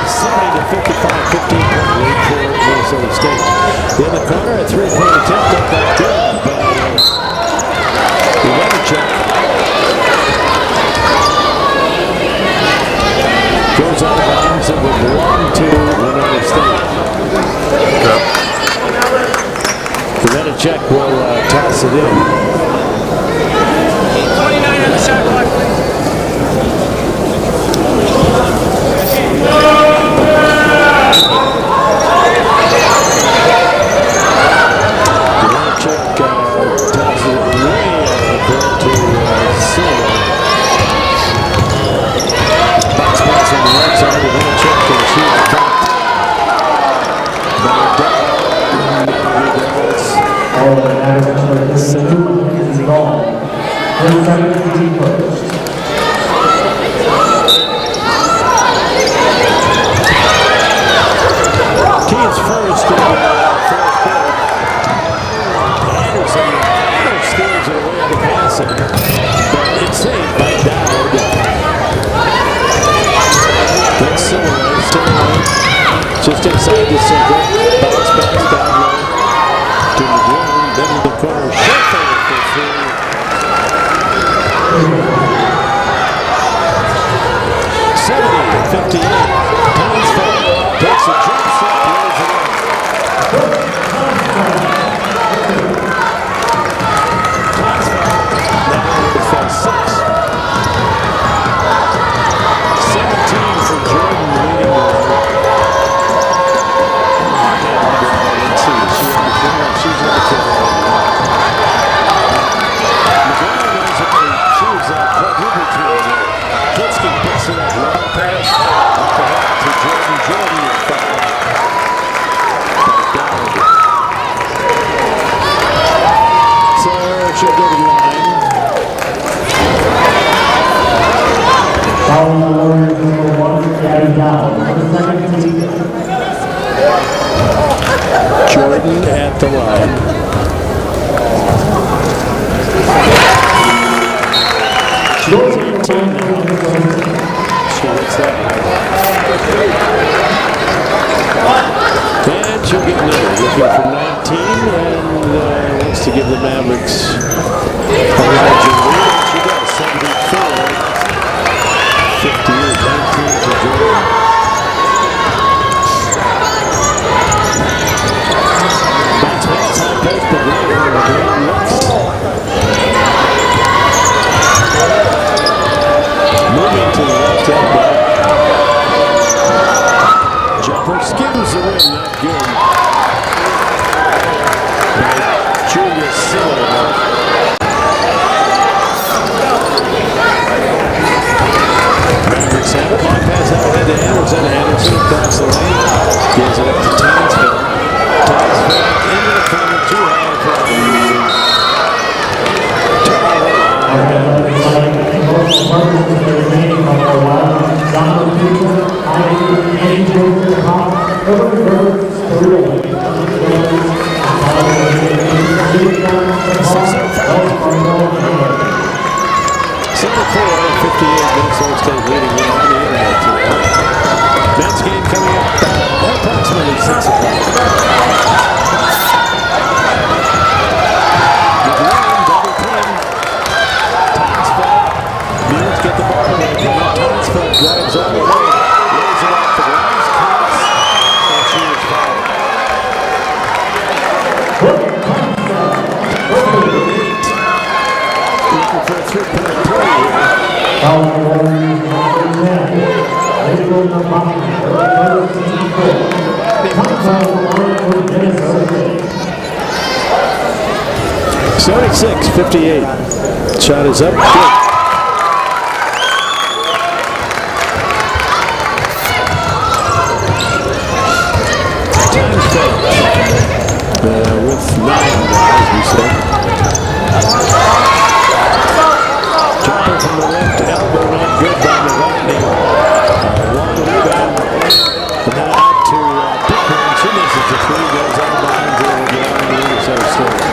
70-55, 15-point lead for Minnesota State. In the corner, a three-point attempt up that good by Winona. Goes out of bounds and will belong to Winona State. Winona will toss it in. 29 on the shot clock. Tosses it way out to Silva. Box pass on the right side. Winona can shoot the top. All of the Madison is gone. 30 seconds to keep first. Keith's first in the fourth quarter. Anderson Just inside the circle. Bounce pass down low to McGloin. Then in the corner. Short finger for three. 70-58. Townsville takes a jump shot. Lays it in. Jordan at the line. She's 18 now. She hits that. And she'll get another. Looking for 19 and wants to give the Mavericks a larger lead. She does 74-58. 19 to Jordan. Moving to the left elbow. Jumper skims the rim, not good. By Julia Silva. Mavericks have it. Long pass out head to Anderson. Anderson across the lane. Gives it up to Townsville. Townsville into the corner. Too high for Minnesota State leading on the internet tonight. Men's game coming up at approximately 6 o'clock. McGloin, double pin. Townsville. Mules get the ball away from him. Townsville drives all the way. Lays it off the glass. Pass. And she is fouled. Looking for a three-point play. Minnesota 58. Shot is up. Good. With 9 guys, we said. Jumper from the left elbow, not good by Novotny. Long rebound. And then out to Pickman. She misses the three, goes out of bounds and will be on the Minnesota State.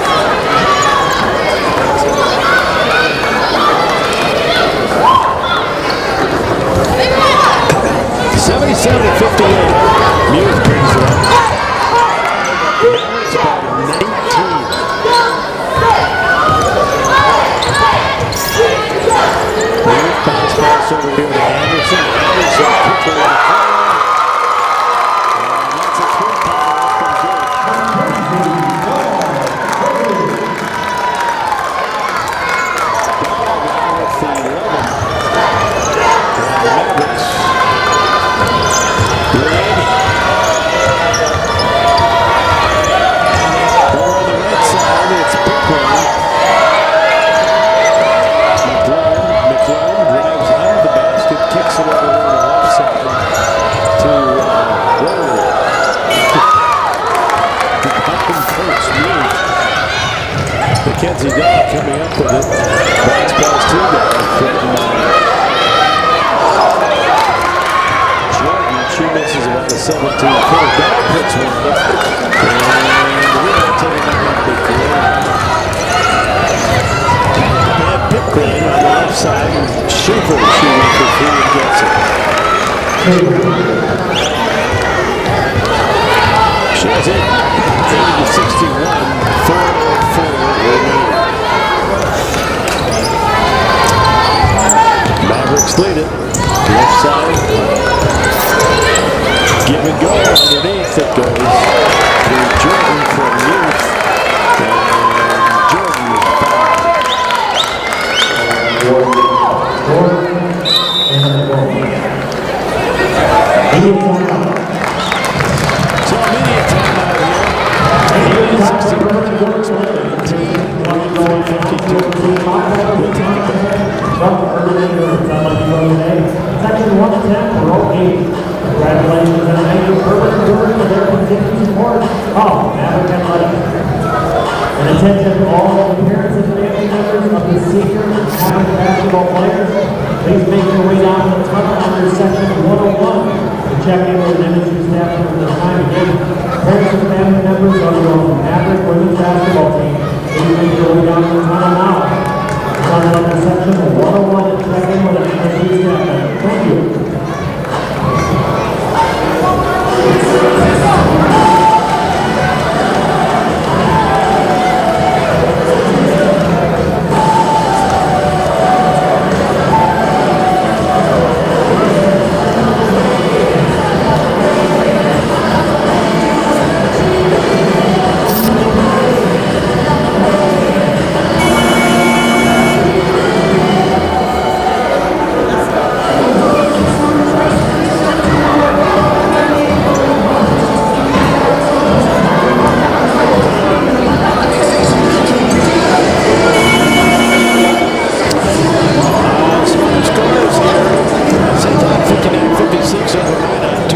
77-58. Muse brings it up. Mavericks by 19. Muse bounce pass over here to Anderson. Anderson quickly in the corner. And that's a three-pointer up and good. Ball now with the 11. And the Mavericks. Mackenzie Dog coming up with it. Bounce pass to them. Jordan, she misses about a 17-footer. Dog puts one up. And the rebound taken up by Pickman on the left side. Schaefer shooting for three and gets it. 4:04 remaining. Mavericks lead it. Left side. Give and go. Underneath it goes to Jordan from Youth. And Jordan is fouled. So immediate timeout here. Section 110, row 8. Congratulations and thank you for their continued support of Maverick Athletics. And attention all the parents and family members of the senior Maverick basketball players, please make your way down to the tunnel under section 101 to check in with industry staff for the time again. Parents and family members of your Maverick women's basketball team, please make your way down to the tunnel now. Tunnel under section 101 to check in with industry staff. Thank you.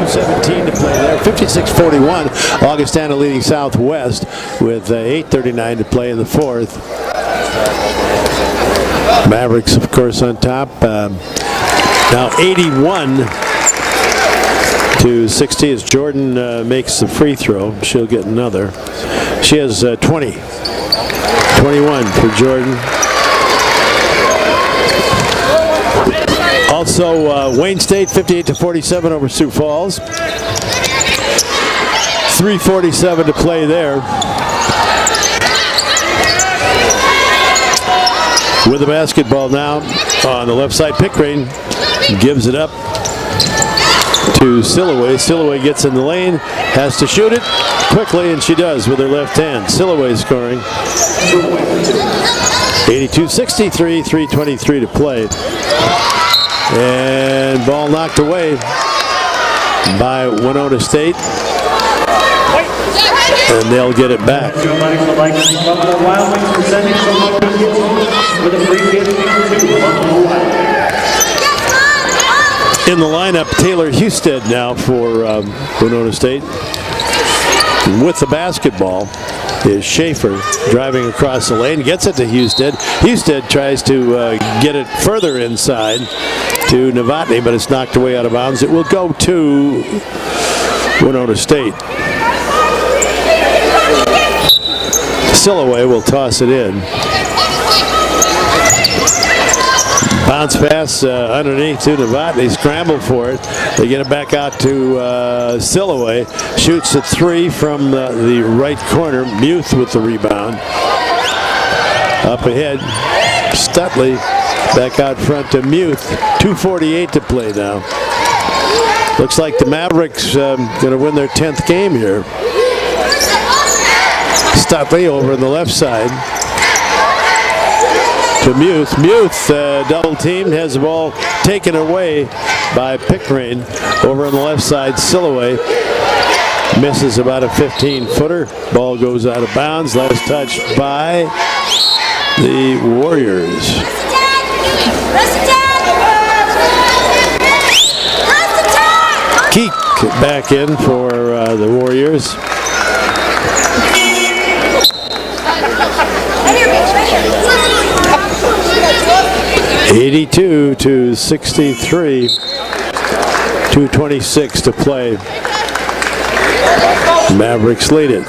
.17 to play there. 56-41. Augustana leading Southwest with 8:39 to play in the fourth. Mavericks, of course, on top. Now 81-60 as Jordan makes the free throw. She'll get another. She has 20. 21 for Jordan. Also, Wayne State 58-47 over Sioux Falls. 3:47 to play there. With the basketball now on the left side, Pickering gives it up to Silloway. Silloway gets in the lane, has to shoot it quickly, and she does with her left hand. Silloway scoring. 82-63, 3:23 to play. And ball knocked away by Winona State. And they'll get it back. In the lineup, Taylor Husted now for Winona State. With the basketball is Schaefer driving across the lane, gets it to Husted. Husted tries to get it further inside to Novotny, but it's knocked away out of bounds. It will go to Winona State. Silloway will toss it in. Bounce pass underneath to Novotny. Scramble for it. They get it back out to Silloway. Shoots a three from the right corner. Muth with the rebound. Up ahead, Stutley back out front to Muth. 2:48 to play now. Looks like the Mavericks going to win their 10th game here. Stutley over on the left side to Muth. Muth double teamed, has the ball taken away by Pickering. Over on the left side, Silloway misses about a 15-footer. Ball goes out of bounds. Last touch by the Warriors. Keek back in for the Warriors. 82-63. 2:26 to play. Mavericks lead it.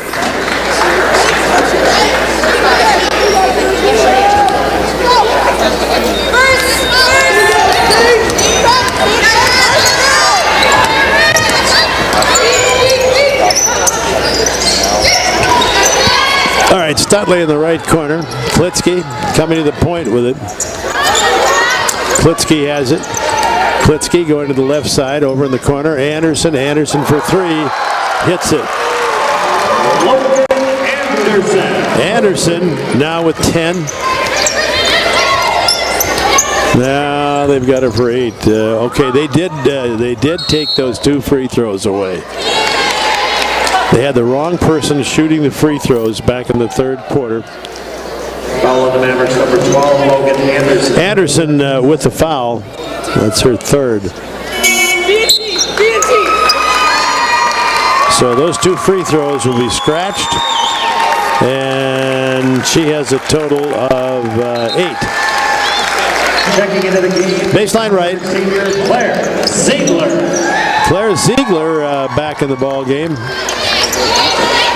right, Studley in the right corner. Klitsky coming to the point with it. Klitsky has it. Klitsky going to the left side over in the corner. Anderson for three. Hits it. Anderson now with 10. Now they've got it for 8. Okay, they did take those 2 free throws away. They had the wrong person shooting the free throws back in the third quarter. Foul on the Mavericks, number 12, Logan Anderson. Anderson with the foul. That's her third. So those 2 free throws will be scratched. And she has a total of 8. Checking into the game. Baseline right. Claire Ziegler. Claire Ziegler back in the ball game.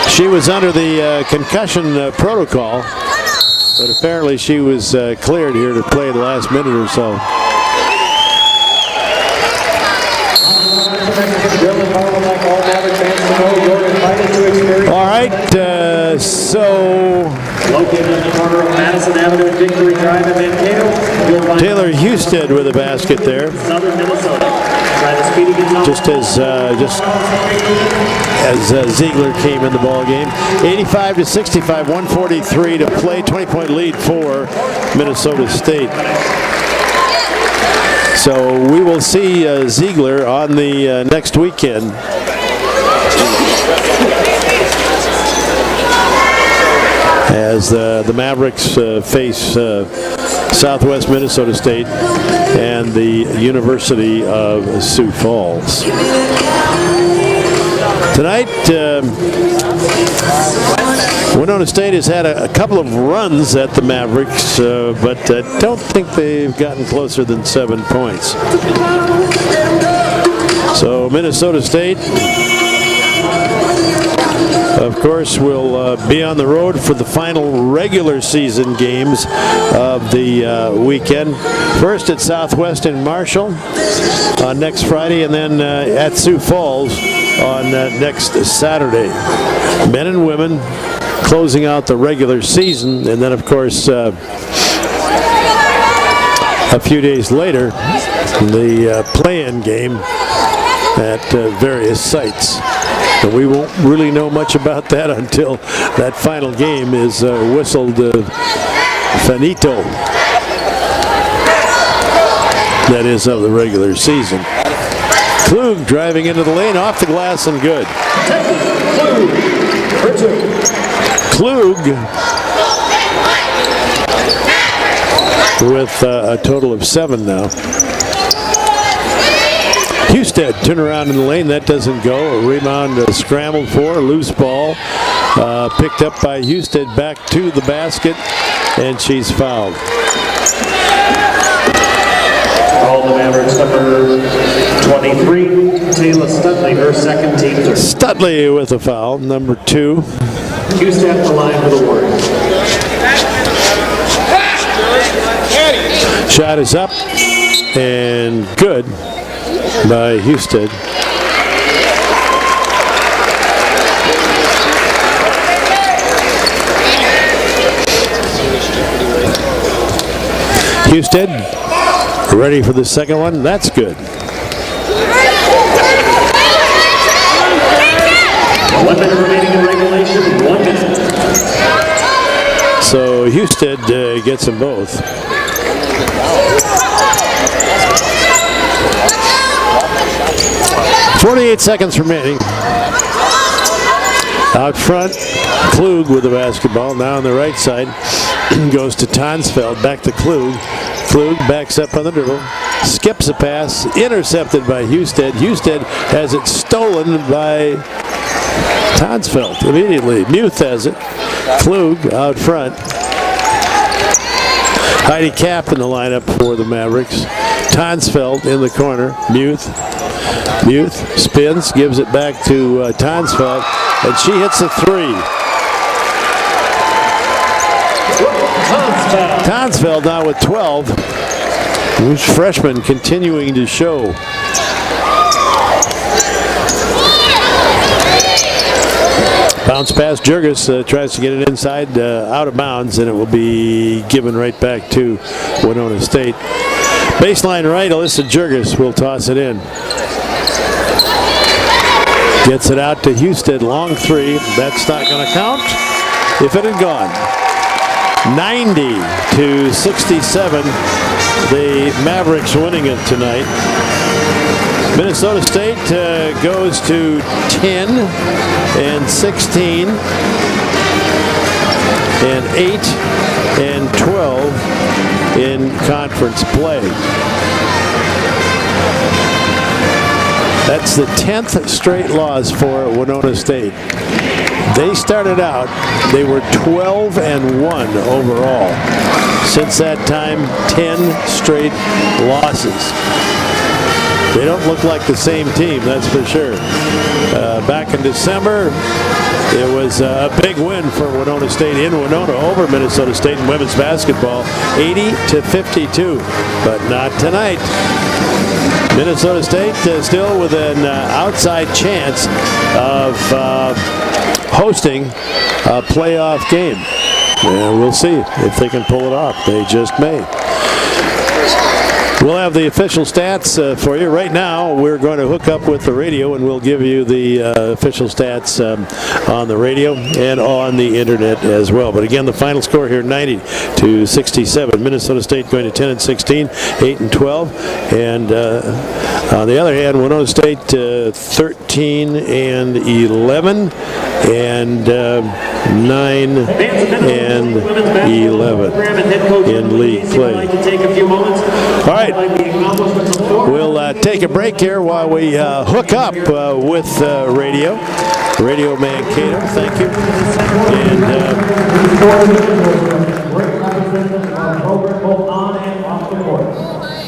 She was under the concussion protocol, but apparently she was cleared here to play the last minute or so. All right, so located in the corner of Madison Avenue and Victory Drive in Mankato. Taylor Husted with a basket there. Southern Minnesota. Just as Ziegler came in the ball game. 85-65, 143 to play. 20-point lead for Minnesota State. So we will see Ziegler on the next weekend. As the Mavericks face Southwest Minnesota State and the University of Sioux Falls. Tonight, Winona State has had a couple of runs at the Mavericks, but I don't think they've gotten closer than 7 points. So Minnesota State, of course, will be on the road for the final regular season games of the weekend. First at Southwest in Marshall on next Friday, and then at Sioux Falls on next Saturday. Men and women closing out the regular season, and then, of course, a few days later, the play-in game at various sites. And we won't really know much about that until that final game is whistled finito. That is of the regular season. Klug driving into the lane, off the glass and good. Klug with a total of 7 now. Husted turn around in the lane, that doesn't go. A rebound scrambled for, loose ball. Picked up by Husted, back to the basket, and she's fouled. All the Mavericks, number 23, Taylor Studley, her second team. Studley with a foul, number 2. Husted at the line for the Warriors. Shot is up, and good by Husted. Husted ready for the second one. That's good. 1 minute remaining in regulation. 1 minute. So Husted gets them both. .48 seconds remaining. Out front, Klug with the basketball. Now on the right side, goes to Tonsfeld. Back to Klug. Klug backs up on the dribble. Skips a pass. Intercepted by Husted. Husted has it stolen by Tonsfeld immediately. Muth has it. Klug out front. Heidi Kapp in the lineup for the Mavericks. Tonsfeld in the corner. Muth spins, gives it back to Tonsfeld, and she hits a 3. Tonsfeld now with 12. Who's freshman continuing to show. Bounce pass. Jurgis tries to get it inside, out of bounds, and it will be given right back to Winona State. Baseline right, Alyssa Jurgis will toss it in. Gets it out to Houston, long three. That's not going to count if it had gone. 90-67. The Mavericks winning it tonight. Minnesota State goes to 10-16 and 8-12 in conference play. That's the 10th straight loss for Winona State. They started out, they were 12-1 overall. Since that time, 10 straight losses. They don't look like the same team, that's for sure. Back in December, it was a big win for Winona State in Winona over Minnesota State in women's basketball, 80-52, but not tonight. Minnesota State still with an outside chance of hosting a playoff game. And we'll see if they can pull it off. They just may. We'll have the official stats for you. Right now, we're going to hook up with the radio, and we'll give you the official stats on the radio and on the internet as well. But again, the final score here, 90-67. Minnesota State going to 10-16, 8-12. And on the other hand, Winona State 13-11 and 9-11 in league play. All right, we'll take a break here while we hook up with radio Mankato. Thank you. And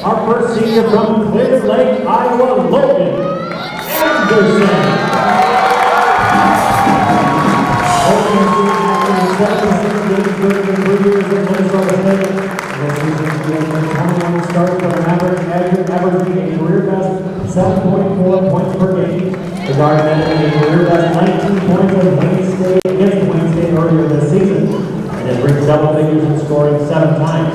our first senior from Clear Lake, Iowa, Logan Anderson. Start for the Mavericks, averaging a career best 7.4 points per game. The guard averaging a career best 19 points against Wayne State earlier this season, and has reached double figures in scoring 7 times.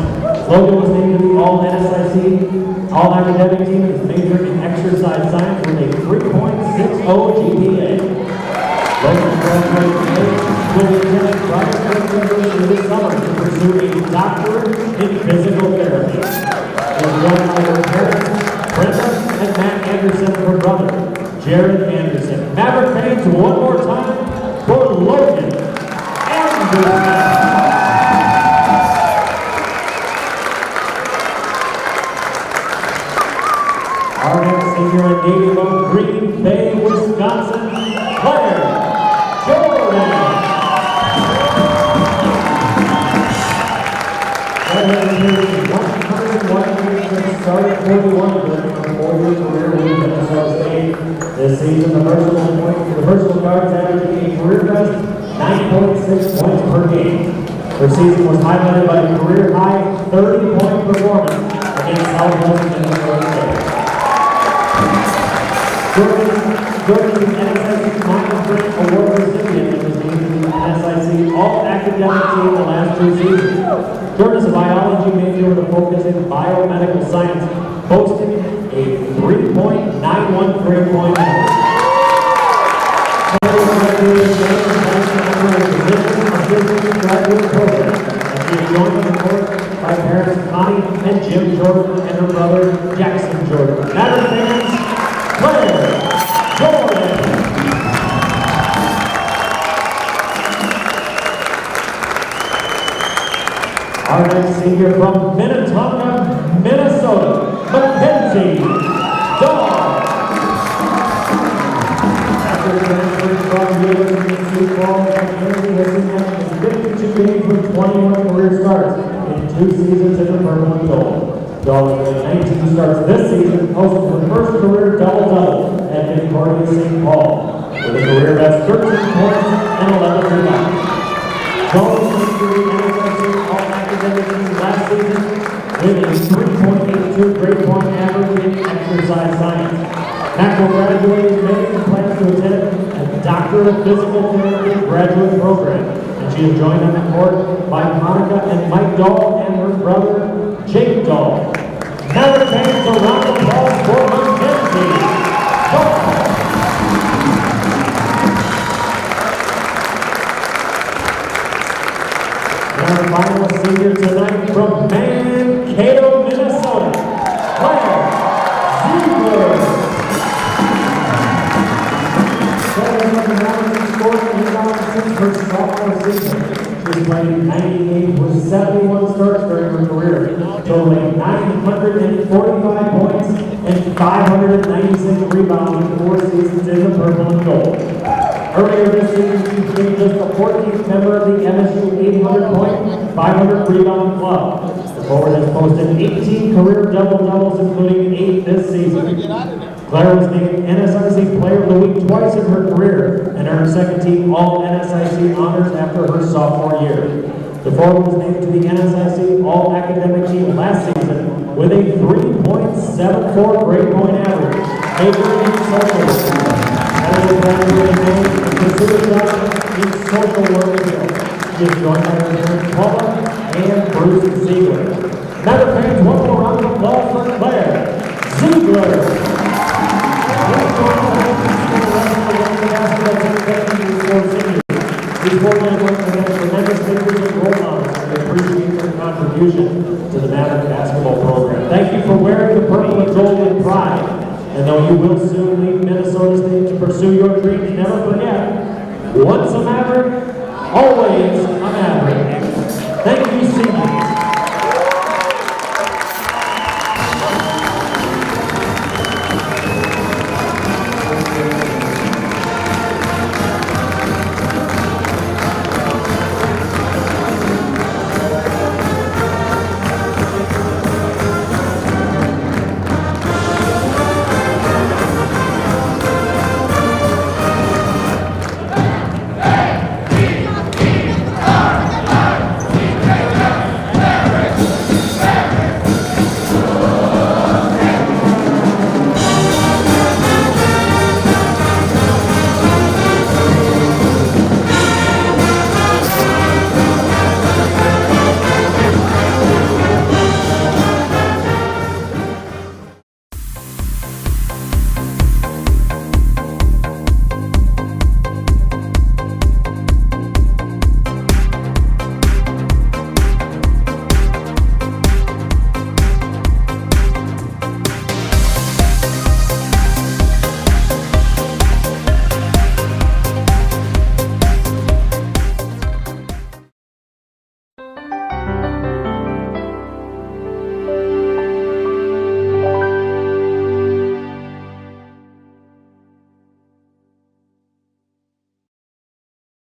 Logan was named to the All-NSIC, All-Academic Team, and is majoring in exercise science with a 3.60 GPA. Logan graduated today will be attending private university this summer to pursue a doctorate in physical therapy. He is joined by their parents, Brenda and Matt Anderson, her brother, Jared Anderson. Maverick fans, one more time for Logan Anderson. Our next senior in Navy Mode, Green Bay, Wisconsin, Claire Jordan. Started 41 during her 4-year career with Minnesota State. This season, the versatile guards averaging a career best 9.6 points per game. Her season was highlighted by a career-high 30-point performance against Southwest Minnesota State. Jordan is the NSIC Minor Grant Award recipient and was named to the NSIC All-Academic Team the last 2 seasons. Jordan is a biology major with a focus in biomedical science, boasting a 3.91 grade point average. Graduate program, and she is joined on the court by parents Connie and Jim Jordan and her brother Jackson Jordan. Maverick fans, Claire Jordan. Our next senior from Minnetonka, Minnesota, Mackenzie Dawes. After transferring from University of Sioux Falls, Mackenzie has seen 52 games with 21 career starts in 2 seasons in the purple and gold. Dawes made 19 starts this season, posting her first career double-double at Victoria St. Paul, with a career best 13 points and 11 rebounds. Dawes was the NSIC All-Academic Team last season with a 3.82 grade point average in exercise science. Maxwell graduated May and plans to attend a Doctorate of Physical Therapy graduate program. And she is joined on the court by Monica and Mike Dahl and her brother, Jake Dahl. Now the fans, a round of applause for Mackenzie Dahl. And our final senior tonight from Mankato, Minnesota, Claire Ziegler. Her sophomore season. She's played 98 with 71 starts during her career, totaling 945 points and 596 rebounds in 4 seasons in the purple and gold. Earlier this season, she became just the 14th member of the MSU 800-point, 500-rebound club. The forward has posted 18 career double-doubles, including 8 this season. Claire was named NSIC Player of the Week twice in her career and earned second-team All-NSIC honors after her sophomore year. The forward was named to the NSIC All-Academic Team last season with a 3.74 grade point average, making her social. As a graduate named and considered in social work skills. She is joined by her parents Paula and Bruce Ziegler. Matter fans, one more round of applause for Claire Ziegler. These 4 men work for tremendous figures and role models, and we appreciate their contribution to the Maverick basketball program. Thank you for wearing the purple and gold with pride, and though you will